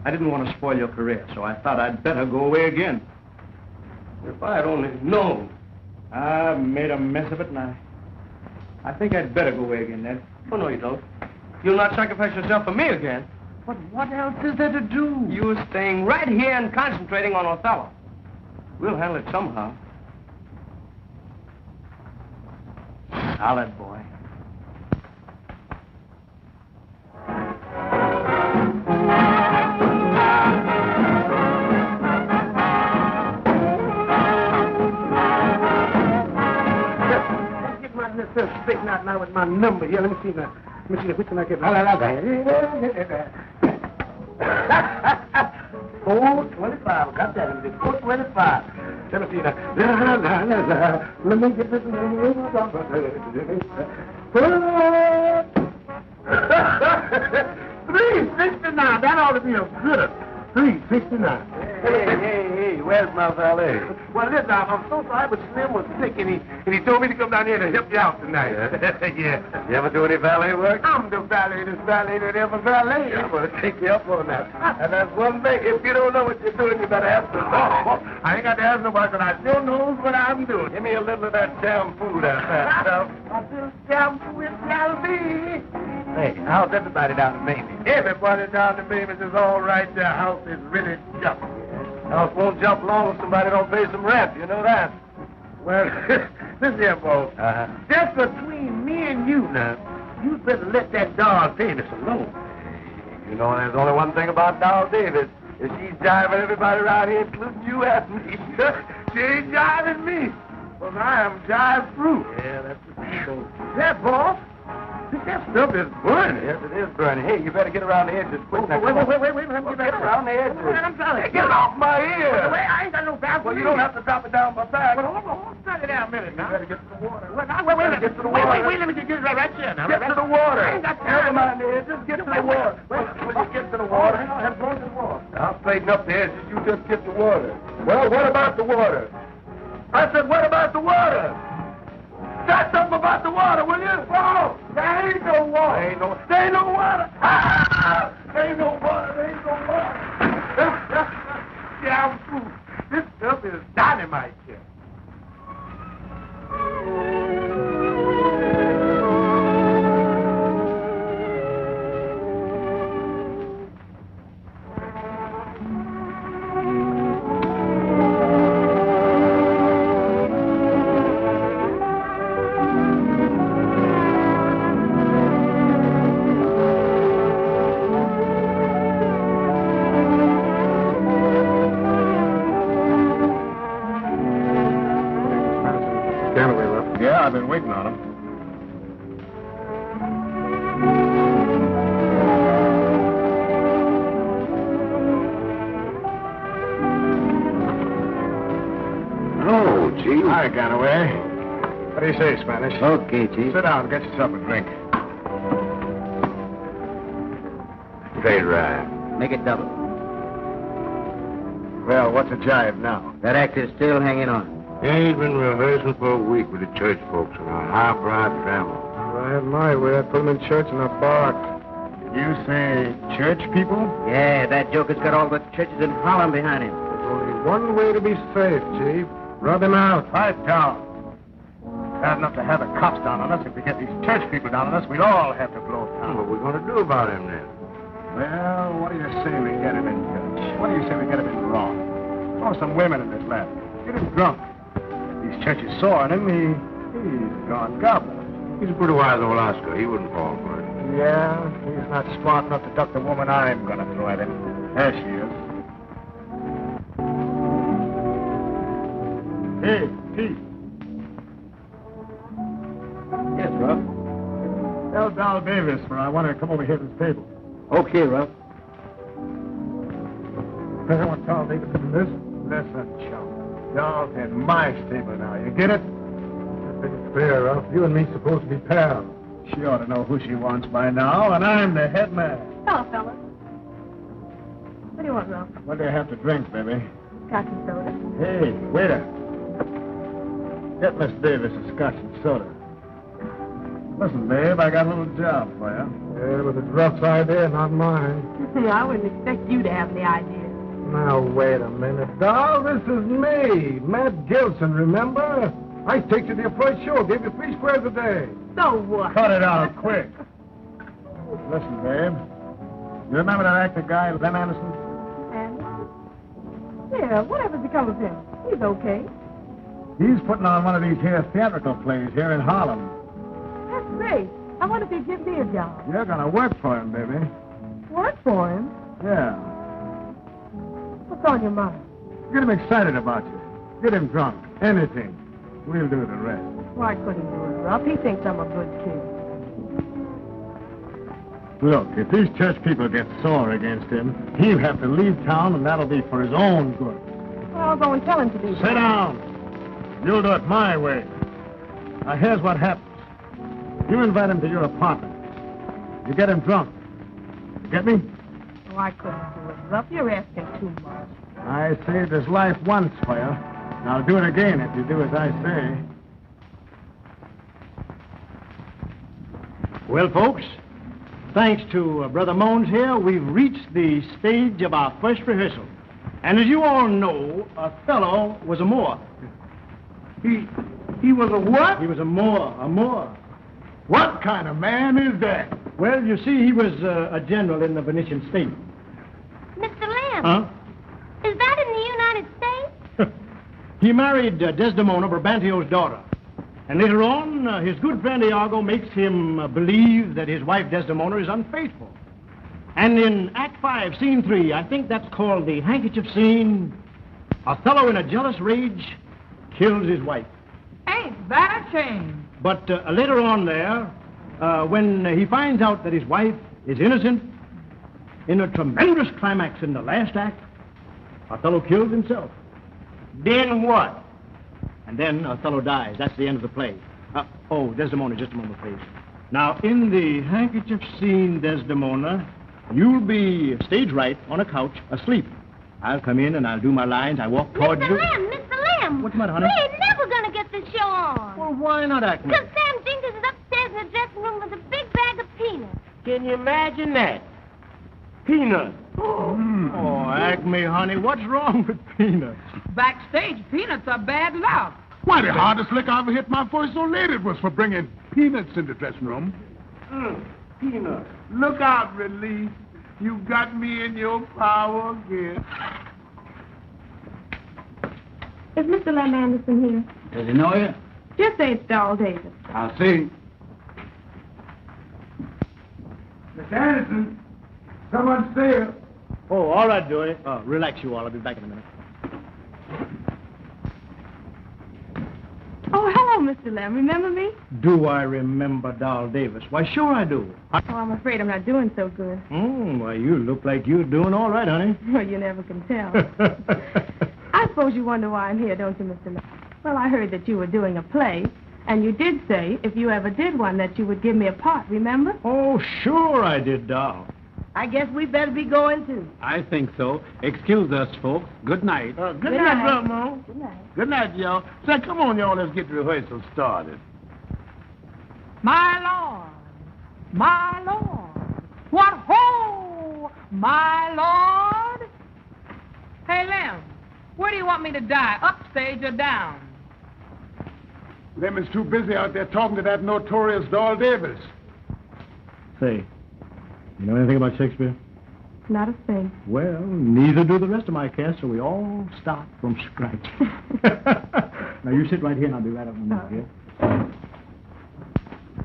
I didn't want to spoil your career, so I thought I'd better go away again. If I had only known. I made a mess of it, and I think I'd better go away again, Ned. Oh, no, you don't. You'll not sacrifice yourself for me again. But what else is there to do? You're staying right here and concentrating on Othello. We'll handle it somehow. Solid, boy. Straighten out now with my number here. Let me see now. Which one I get? 425. Got that. 425. Let me see now. Let me get this. 369. That ought to be a good 369. Hey, where's my valet? Well, listen, I'm so sorry, but Slim was sick, and he told me to come down here to help you out tonight. Yeah. You ever do any valet work? I'm the valetest valet that ever valet. I'm going to take you up on that. And that's one thing. If you don't know what you're doing, you better ask me. I ain't got to ask nobody, but I sure knows what I'm doing. Give me a little of that damn food out there. I feel damn with Galby. Hey, how's everybody down in Mamie's? Everybody down in Mamie's is all right. The house is really jumping. House won't jump long if somebody don't pay some rent. You know that? Well, listen here, boss. Just between me and you now, you better let that doll Davis alone. You know, there's only one thing about doll Davis. Is she's jiving everybody around here, including you and me. She ain't jiving me. Well, I am jive-proof. Yeah, that's the truth. That, boss? That stuff is burning. Yes, it is burning. Hey, you better get around the edges quick. Wait. Let me get around the edges. I'm sorry. Get it off my ear. Wait, I ain't got no back. Well, you don't have to drop it down my back. Well, hold on. Start it down a minute now. You better get to the water. Wait, get to the water. Wait, let me get it right here now. Get to the water. I ain't got time. Never mind the edges. Get to the water. When you get to the water, I'll have to the water. I'll straighten up the edges. You just get the water. Well, what about the water? I said, what about the water? Say something about the water, will you? Oh, there ain't no water. There ain't no water. There ain't no water. There ain't no water. Yeah, I'm fool. This stuff is dynamite here. Yeah, I've been waiting on him. Oh, Chief. Hi, Ganaway. What do you say, Spanish? Okay, Chief. Sit down, get yourself a drink. Straight right. Make it double. Well, what's a jive now? That actor's still hanging on. He's been rehearsing for a week with the church folks on a high-pride travel. Well, I had my way. I put him in church and I barked. You say church people? Yeah, that joker's got all the churches in Harlem behind him. There's only one way to be safe, Chief. Rub him out. Pipe down. Bad enough to have the cops down on us. If we get these church people down on us, we'd all have to blow town. What are we going to do about him then? Well, what do you say we get him in church? What do you say we get him in wrong? Throw some women in this lab. Get him drunk. These churches saw on him, he's gone gobble. He's a pretty wise old Oscar. He wouldn't fall for it. Yeah, he's not smart enough to duck the woman I'm going to throw at him. There she is. Hey, Pete. Yes, Ruff. Tell Dal Davis I want her to come over here to this table. Okay, Ruff. I want Dal Davis to do this. Listen, chum. Y'all's at my stable now. You get it? It's fair, Ralph. You and me supposed to be pals. She ought to know who she wants by now, and I'm the head man. Hello, fellas. What do you want, Ralph? What do you have to drink, baby? Scotch and soda. Hey, waiter. Get Miss Davis a scotch and soda. Listen, babe, I got a little job for you. Yeah, but it's Ruff's idea, not mine. I wouldn't expect you to have the idea. Now, wait a minute, doll. This is me, Matt Gilson, remember? I take you to your first show, gave you 3 squares a day. So what? Cut it out, quick. Listen, babe. You remember that actor guy, Lem Anderson? Anderson? Yeah, whatever's become of him? He's okay. He's putting on one of these here theatrical plays here in Harlem. That's great. I wonder if he'd give me a job. You're going to work for him, baby. Work for him? Yeah. What's on your mind? Get him excited about you. Get him drunk. Anything. We'll do the rest. Why couldn't you do it, Ruff? He thinks I'm a good kid. Look, if these church people get sore against him, he'll have to leave town, and that'll be for his own good. Well, I'll go and tell him to do that. Sit down. You'll do it my way. Now, here's what happens. You invite him to your apartment. You get him drunk. You get me? Oh, I couldn't do it, Ruff. You're asking too much. I saved his life once for you. Now, I'll do it again if you do as I say. Well, folks, thanks to Brother Mones here, we've reached the stage of our first rehearsal. And as you all know, Othello was a Moor. He was a what? He was a Moor, What kind of man is that? Well, you see, he was a general in the Venetian state. Mr. Lamb. Huh? Is that in the United States? He married Desdemona, Brabantio's daughter. And later on, his good friend Iago makes him believe that his wife Desdemona is unfaithful. And in Act 5, Scene 3, I think that's called the handkerchief scene, Othello, in a jealous rage, kills his wife. Ain't that a shame? But later on there, when he finds out that his wife is innocent, in a tremendous climax in the last act, Othello kills himself. Then what? And then Othello dies. That's the end of the play. Desdemona, just a moment, please. Now, in the handkerchief scene, Desdemona, you'll be stage right on a couch, asleep. I'll come in and I'll do my lines. I walk towards you. Mr. Lamb! What's the matter, honey? We ain't never gonna get this show on. Well, why not act me? Because Sam Jenkins is upstairs in the dressing room with a big bag of peanuts. Can you imagine that? Peanuts. Oh, Acme, honey, what's wrong with peanuts? Backstage, peanuts are bad luck. Why, the hardest lick I ever hit my voice so late it was for bringing peanuts in the dressing room. Peanuts. Look out, Relief. You got me in your power again. Is Mr. Lem Anderson here? Does he know you? Just say it's Darrell Davis. I'll see. Miss Anderson, someone's there. Oh, all right, Dewey. Relax, you all. I'll be back in a minute. Oh, hello, Mr. Lem. Remember me? Do I remember Darrell Davis? Why, sure I do. Oh, I'm afraid I'm not doing so good. Why, you look like you're doing all right, honey. Well, you never can tell. I suppose you wonder why I'm here, don't you, Mr. Lem? Well, I heard that you were doing a play, and you did say, if you ever did one, that you would give me a part, remember? Oh, sure I did, Darrell. I guess we better be going, too. I think so. Excuse us, folks. Good night. Good night, Brother Mo. Good night. Good night, y'all. Say, come on, y'all. Let's get the rehearsal started. My Lord, my Lord, what ho, my Lord? Hey, Lem, where do you want me to die, upstage or down? Lemon's too busy out there talking to that notorious Doll Davis. Say, you know anything about Shakespeare? Not a thing. Well, neither do the rest of my cast, so we all start from scratch. Now, you sit right here, and I'll be right up in a minute, yeah?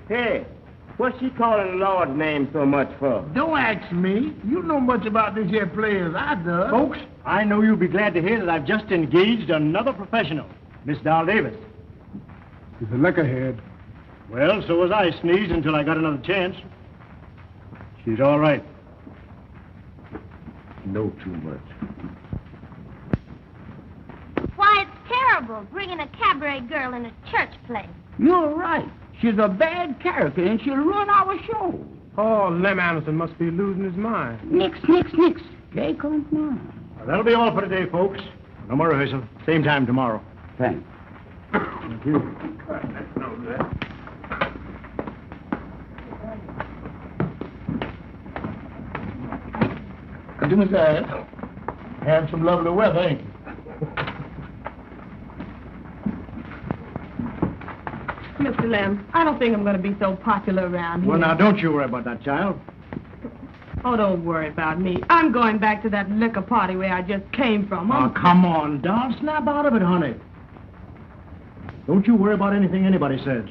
Hey, what's she calling the Lord's name so much for? Don't ask me. You know much about this here play as I do. Folks, I know you'll be glad to hear that I've just engaged another professional, Miss Doll Davis. He's a lickerhead. Well, so was I, Sneeze, until I got another chance. She's all right. Know too much. Why, it's terrible bringing a cabaret girl in a church play. You're right. She's a bad character, and she'll ruin our show. Oh, Lem Anderson must be losing his mind. Nix. Jay comes now. Well, that'll be all for today, folks. No more rehearsal. Same time tomorrow. Thanks. Thank you. Continue that. Have some lovely weather, ain't you? Mr. Lem, I don't think I'm going to be so popular around here. Well, now, don't you worry about that, child. Oh, don't worry about me. I'm going back to that liquor party where I just came from. Oh, come on, Doll. Snap out of it, honey. Don't you worry about anything anybody says.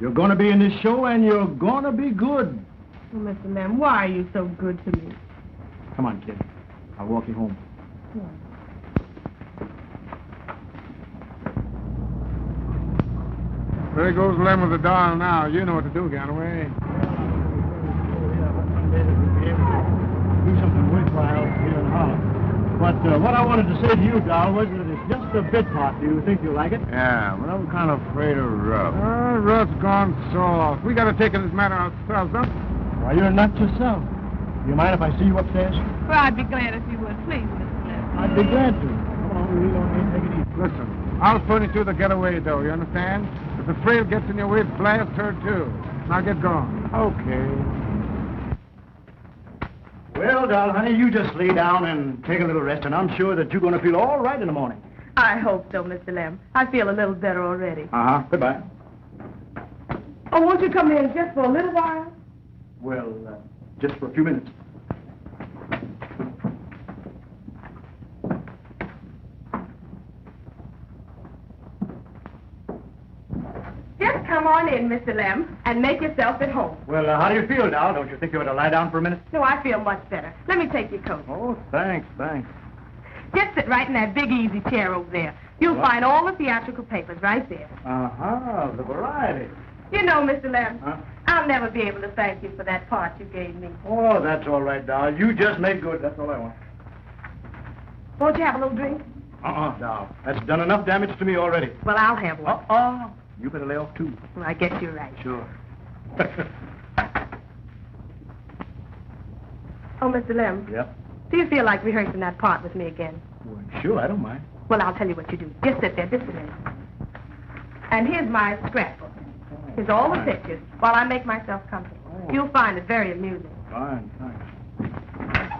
You're going to be in this show, and you're going to be good. Oh, Mr. Lem, why are you so good to me? Come on, kid. I'll walk you home. There goes Lem with the doll now. You know what to do, Galloway. Do something worthwhile here in Harlem. But what I wanted to say to you, Doll, was that it's just a bit part. Do you think you'll like it? Yeah, but I'm kind of afraid of Ruff. Ruff's gone soft. We got to take this matter ourselves, huh? Why, you're not yourself. Do you mind if I see you upstairs? Well, I'd be glad if you would, please, Mr. Lem. I'd be glad to. Come on, we don't take it easy. Listen, I'll furnish you the getaway, though, you understand? If the frail gets in your way, blast her, too. Now get going. Okay. Well, Doll, honey, you just lay down and take a little rest, and I'm sure that you're going to feel all right in the morning. I hope so, Mr. Lem. I feel a little better already. Uh-huh. Goodbye. Oh, won't you come in just for a little while? Well, just for a few minutes. Just come on in, Mr. Lem, and make yourself at home. Well, how do you feel, Doll? Don't you think you ought to lie down for a minute? No, I feel much better. Let me take your coat. Oh, thanks. Just sit right in that big easy chair over there. You'll find all the theatrical papers right there. Uh-huh, the variety. You know, Mr. Lem, Huh? I'll never be able to thank you for that part you gave me. Oh, that's all right, Doll. You just make good. That's all I want. Won't you have a little drink? Doll. That's done enough damage to me already. Well, I'll have one. You better lay off, too. Well, I guess you're right. Sure. Oh, Mr. Lem, Yep. do you feel like rehearsing that part with me again? Well, sure, I don't mind. Well, I'll tell you what you do. Just sit there, just a minute. And here's my scrapbook. Here's all the pictures while I make myself comfortable. Oh. You'll find it very amusing. Fine, thanks.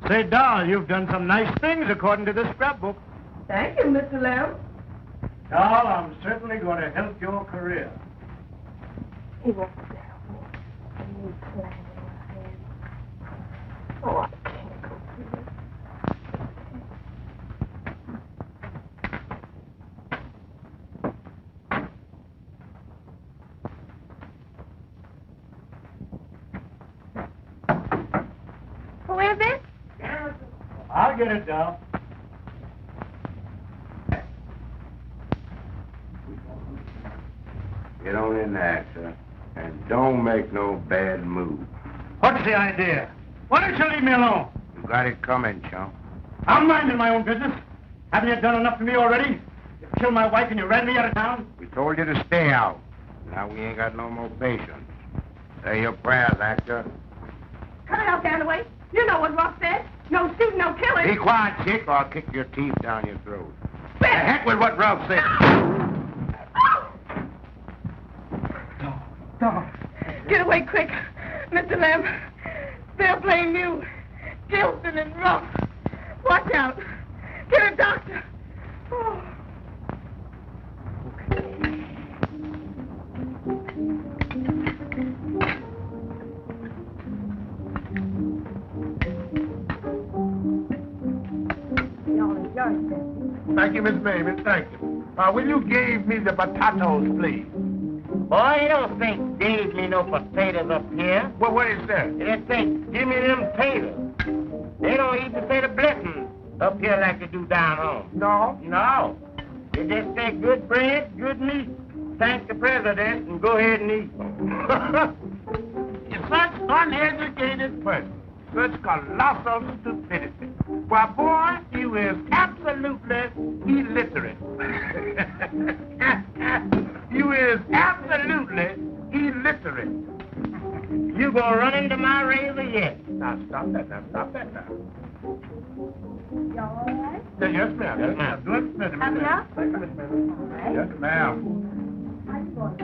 Say, Doll, you've done some nice things according to this scrapbook. Thank you, Mr. Lem. Doll, I'm certainly going to help your career. He won't sit down. I need plan in my head. Oh, I can't go through this. Who is it? I'll get it, Doll. Get on in there, sir. And don't make no bad move. What's the idea? Why don't you leave me alone? You got it coming, chum. I'm minding my own business. Haven't you done enough for me already? You killed my wife and you ran me out of town? We told you to stay out. Now we ain't got no more patience. Say your prayers, actor. Cut it out, Galloway. You know what Ruff said. No shooting, no killing. Be quiet, chick, or I'll kick your teeth down your throat. The heck with what Ralph said. Get away quick, Mr. Lamb. They'll blame you. Gilson and Ruff. Watch out. Get a doctor. Oh. Thank you, Miss Mavis. Thank you. Will you give me the potatoes, please? Boy, you don't think gave me no potatoes up here. Well, what is that? They say, give me them taters. They don't even say the blessing up here like they do down home. No? No. They just say good bread, good meat. Thank the president and go ahead and eat. You're such uneducated person. Such colossal stupidity. Why, boy, you is absolutely illiterate. You is absolutely illiterate. You gonna run into my razor yet? Now, stop that now. You all right? Yes, ma'am. Yes, ma'am. Do it, Miss Have enough? Thank you, Miss Mavis. All right. Yes, ma'am. I'm going.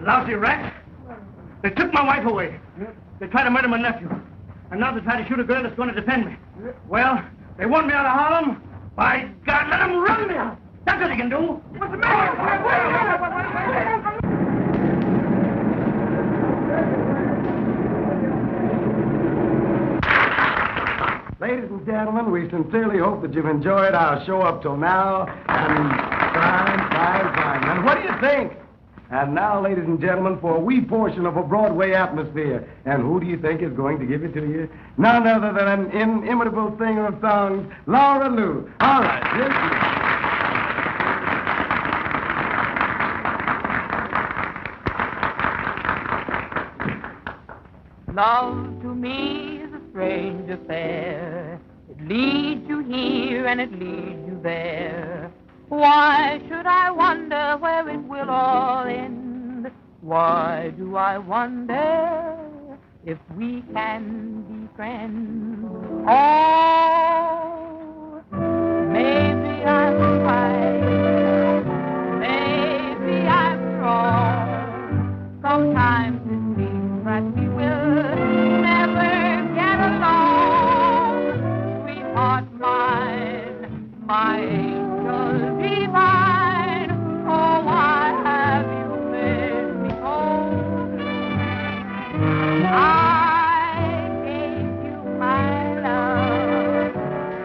Lousy rats. They took my wife away. They tried to murder my nephew. And now they try to shoot a girl that's going to defend me. Well, they want me out of Harlem. By God, let them run me out. That's what they can do. What's the matter? Ladies and gentlemen, we sincerely hope that you've enjoyed our show up till now. And fine. And what do you think? And now, ladies and gentlemen, for a wee portion of a Broadway atmosphere. And who do you think is going to give it to you? None other than an inimitable singer of songs, Laura Lou. All right, here's you. Love to me is a strange affair. It leads you here and it leads you there. Why should I wonder where it will all end? Why do I wonder if we can be friends? Oh, maybe I'm right, maybe I'm wrong. Sometimes it seems that we will never get along. Sweetheart mine, my angel divine, oh, why have you made me whole? I gave you my love,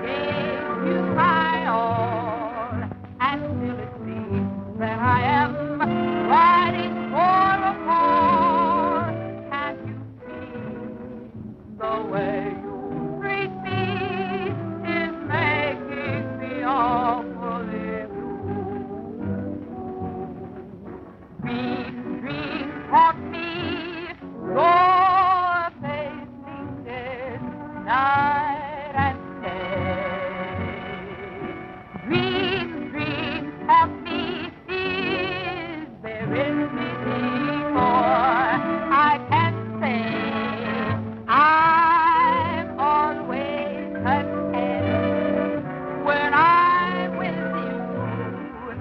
gave you my all, and still it seems that I am riding for a fall. Can't you see the way you treat me is making me awfully blue? Dreams haunt me, your face lingers night and day. Dreams haunt me, is there anything more I can say? I'm always content when I'm with you.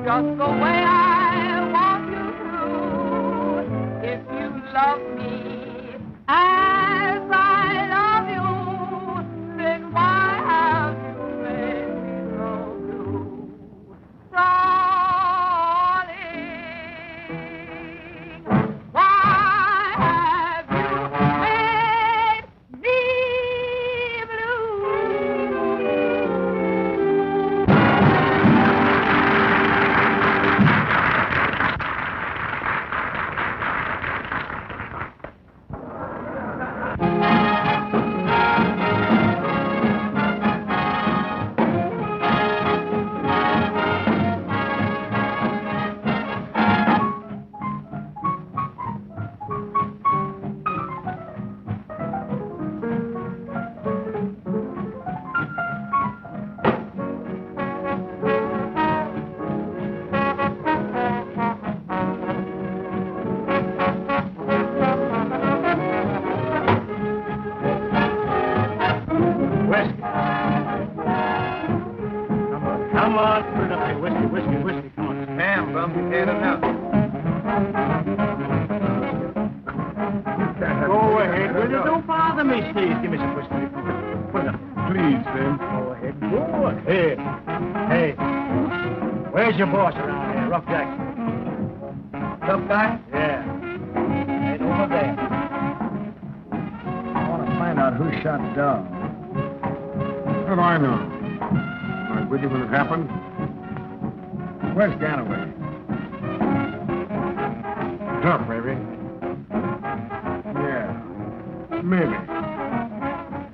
just the way I want you to. If you love me as I love you, then why have you made me so blue, darling? Why have you made me blue? Come on, put it up there. Whiskey, come on. Damn, bum, you can't enough. Go ahead, will you? Don't bother me, Steve. Give me some whiskey. Put it up. Please, Sam. Go ahead. Hey, where's your boss around here? Rough Jackson. Tough guy? Yeah. Right over there. I want to find out who shot Dog. How do I know? I was with you when it happened. Where's Ganaway? Tough, maybe. Yeah, maybe.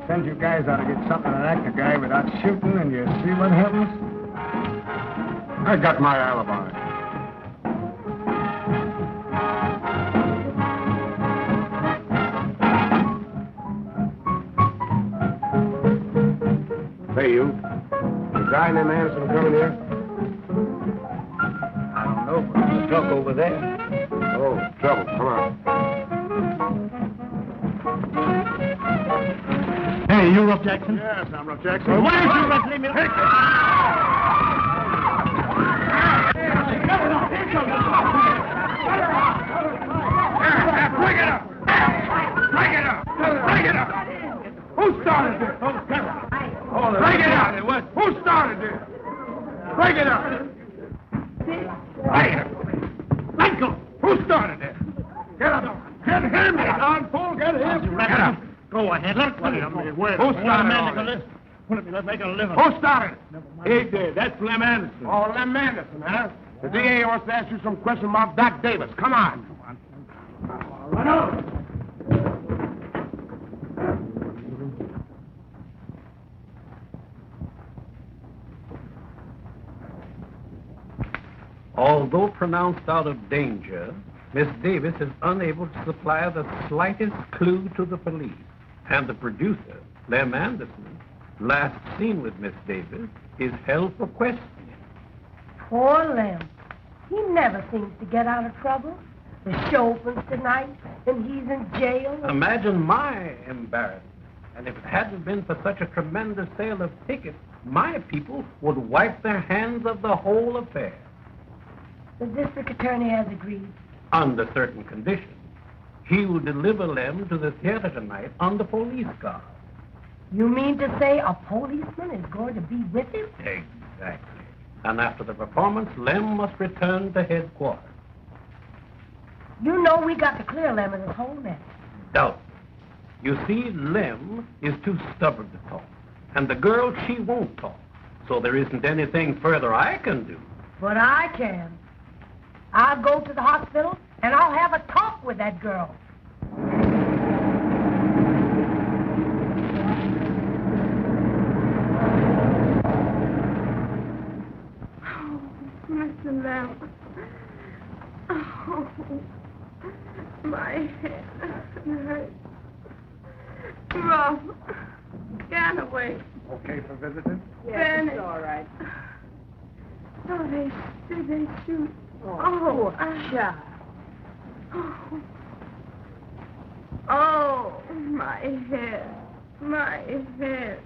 Send you guys out to get something and act a guy without shooting, and you see what happens? I got my alibi. Hey, you. The guy named Anderson coming here? I don't know, but there's a truck over there. Oh, trouble. Come on. Hey, you Rough Jackson? Yes, I'm Rough Jackson. Well, why don't you let me... Hey! Break it up! Break it up! Break it up! Who started this? Break it up! Who started this? Break it up! Break it up! Let go! Who started this? Get up! Get him! Don Paul, get him! Get up! Go ahead, let's put it up. Who started it? Let's make a living. Who started it? He did. That's Lem Anderson. Oh, Lem Anderson, huh? The DA wants to ask you some questions about Doc Davis. Come on. Run over. Although pronounced out of danger, Miss Davis is unable to supply the slightest clue to the police. And the producer, Lem Anderson, last seen with Miss Davis, is held for questioning. Poor Lem. He never seems to get out of trouble. The show opens tonight, and he's in jail. Imagine my embarrassment. And if it hadn't been for such a tremendous sale of tickets, my people would wipe their hands of the whole affair. The district attorney has agreed. Under certain conditions. He will deliver Lem to the theater tonight on the police car. You mean to say a policeman is going to be with him? Exactly. And after the performance, Lem must return to headquarters. You know we got to clear Lem of this whole mess. Doubtless. You see, Lem is too stubborn to talk. And the girl, she won't talk. So there isn't anything further I can do. But I can. I'll go to the hospital, and I'll have a talk with that girl. Oh, Mr. Lem. Oh, my head hurts. Rough. Ganaway. Okay for visitors? Yes, it's all right. Oh, they shoot. Oh, child. Oh, my head. My head.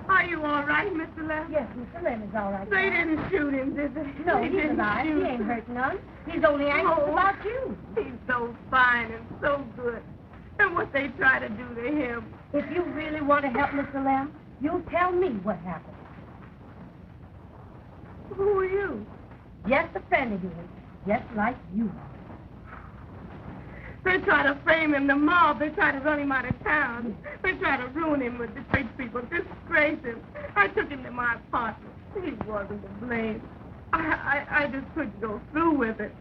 Are you all right, Mr. Lem? Yes, Mr. Lem is all right. They didn't shoot him, did they? No, They he's didn't alive. He shoot ain't him. hurt none. He's only anxious about you. He's so fine and so good. And what they try to do to him. If you really want to help Mr. Lem, you tell me what happened. Who are you? Just a friend of his, just like you. They try to frame him, the mob. They try to run him out of town. They try to ruin him with the church people, disgrace him. I took him to my apartment. He wasn't to blame. I just couldn't go through with it.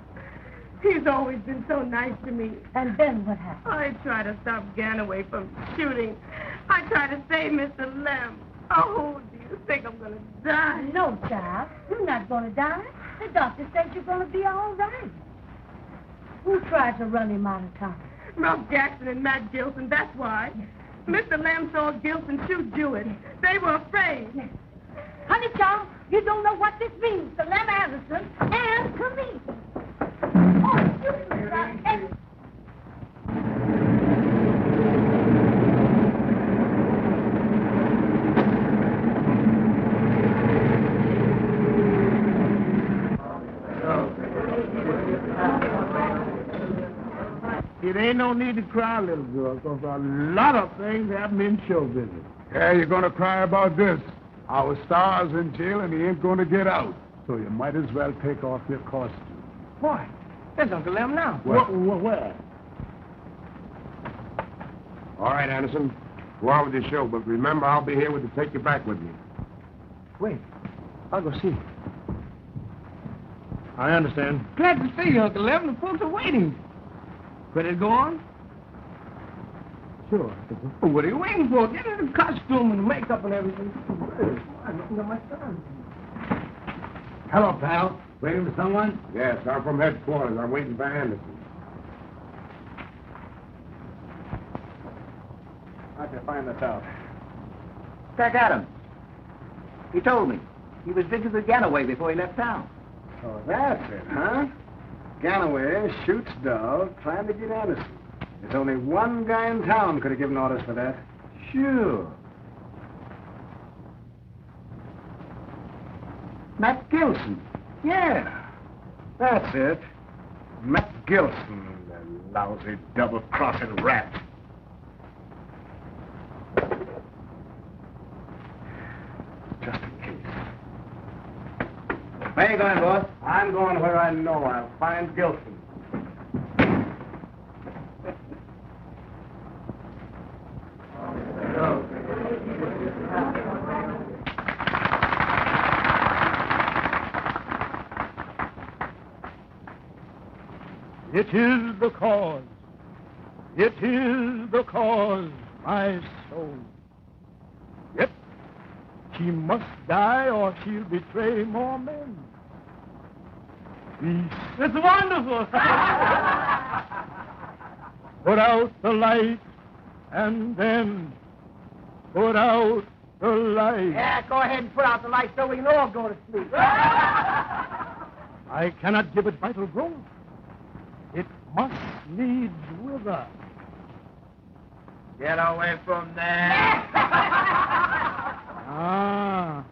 He's always been so nice to me. And then what happened? I tried to stop Ganaway from shooting. I tried to save Mr. Lem. Oh, do you think I'm going to die? No, child. You're not going to die. The doctor said you're going to be all right. Who tried to run him out of town? Ralph Jackson and Matt Gilson, that's why. Mr. Lem saw Gilson shoot Jewett. They were afraid. Honey, child, you don't know what this means to Lem Anderson and to me. Oh, you It ain't no need to cry, little girl, because a lot of things happen in show business. Yeah, you're going to cry about this. Our star's in jail and he ain't going to get out. So you might as well take off your costume. Why? There's Uncle Lem now. Where? All right, Anderson. Go on with your show, but remember, I'll be here to take you back with me. Wait, I'll go see. I understand. Glad to see you, Uncle Lem. The folks are waiting. Ready to go on? Sure. Oh, what are you waiting for? Get in the costume and the makeup and everything. I'm looking at my son. Hello, pal. Waiting for someone? Yes, I'm from headquarters. I'm waiting for Anderson. How'd you find this out? Jack Adams. He told me. He was visiting with Ganaway before he left town. Oh, that's it, huh? Ganaway shoots dog trying to get Anderson. There's only one guy in town could have given orders for that. Sure. Matt Gilson. Yeah, that's it. Matt Gilson, the lousy double-crossing rat. Just in case. Where you going, boss? I'm going where I know I'll find Gilson. It is the cause. It is the cause, my soul. Yet, she must die or she'll betray more men. Peace. It's wonderful. Put out the light and then put out the light. Yeah, go ahead and put out the light so we can all go to sleep. I cannot give it vital growth. It must needs wither. Get away from there. Ah,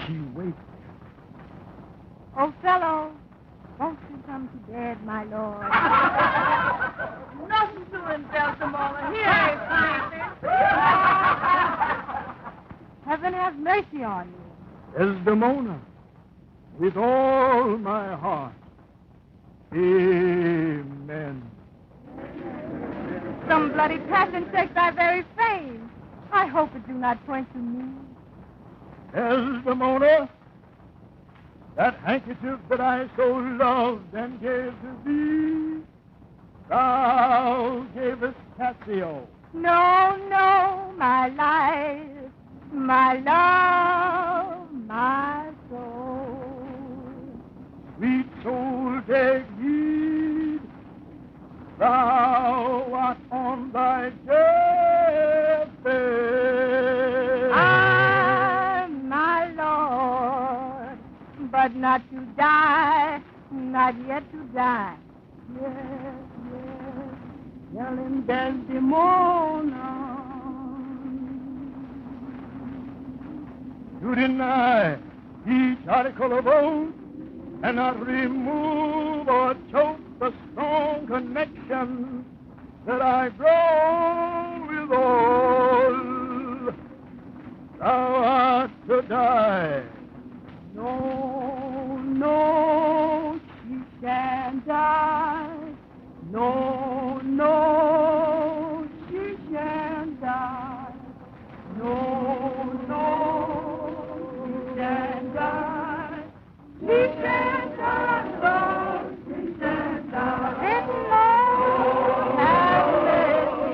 she waits. Oh, fellow, won't you come to bed, my lord? Nothing to him, Desdemona. He ain't sleeping. Heaven have mercy on you. Desdemona, with all my heart. Amen. Some bloody passion shakes thy very fame. I hope it do not point to me. Desdemona, that handkerchief that I so loved and gave to thee, thou gavest Cassio. No, no, my life, my love, my soul. Sweet soul, take heed, thou art on thy deathbed. Ah, my Lord, but not to die, not yet to die. Yes, yes, tell him Desdemona. to deny each article of oath and not remove or choke the strong connection that I grow with all. Thou art to die. No, no, she shan't die. No, no, she shan't die. No, no, she shan't die. She shan't die, Lord, she shan't die. And Lord, have mercy.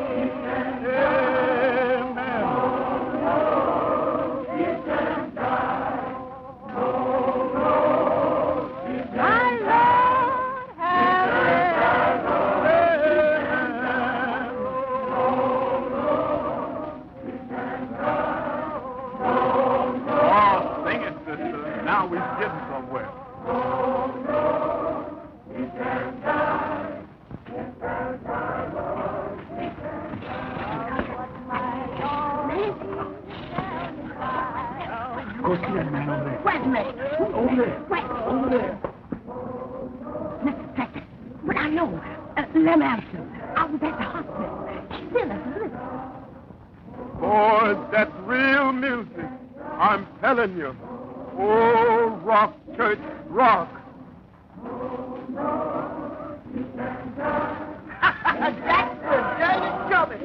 Now we're getting somewhere. Go see that man over there. Where's the man? Over there. Where? Over there. Mr. Inspector, but I know her. Lem Anderson. I was at the hospital. She's ill as a lizard. Boys, that's real music. I'm telling you. Oh, rock, church, rock. That's the dirty chubby.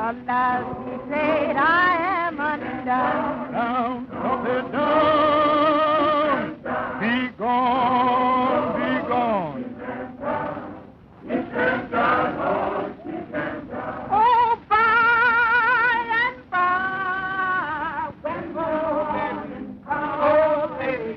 Alas, he said, I am undone. Down, trumpet down. Be gone, be gone. Oh, by and by, when oh, baby,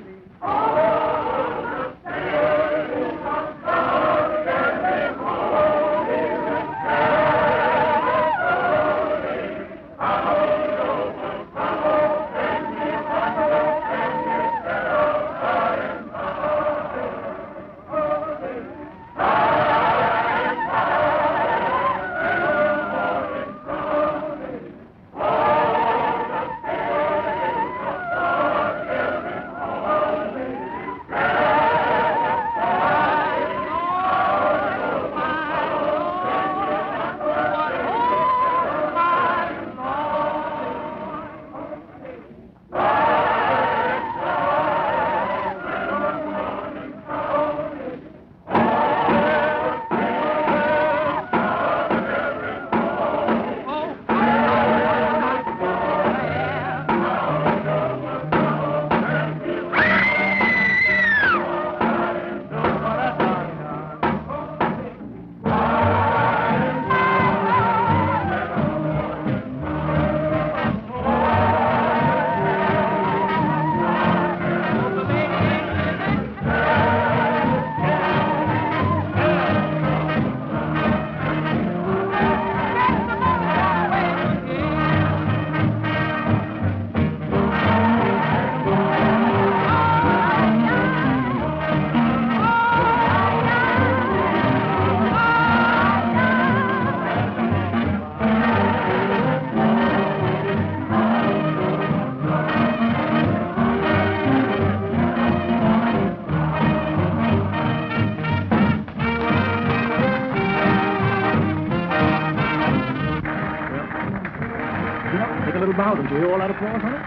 Did you hear all that applause, honey?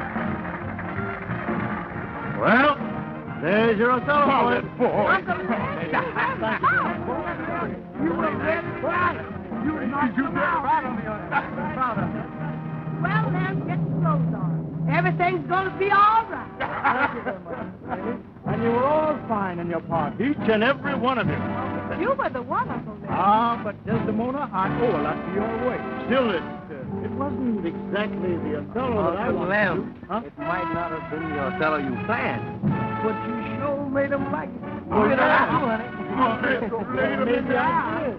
Well, there's your Othello, boy. Uncle Lem. You were ready right. You knocked him out. Well, then, get your clothes on. Everything's going to be all right. And you were all fine in your part, each and every one of you. You were the one, Uncle Lem. Ah, but Desdemona, I owe a lot to your way. Still, it wasn't exactly the Othello that I Uncle wanted Lem, to. Huh? it might not have been the Othello you planned, but you sure made him like it. Oh, Look at yeah. that, honey. Maybe I did.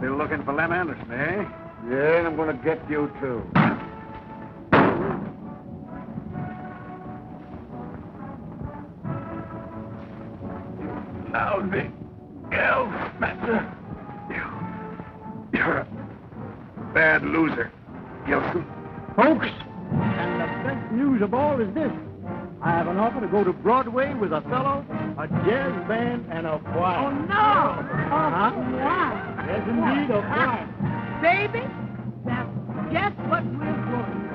Still looking for Lem Anderson, eh? Yeah, and I'm going to get you, too. Lousy elf, Spencer. You're a bad loser, Gilson. Folks, and the best news of all is this. I have an offer to go to Broadway with a fellow, a jazz band, and a choir. Oh, no! Huh? Why? Yes, indeed, a choir. Baby, that's just what we're going to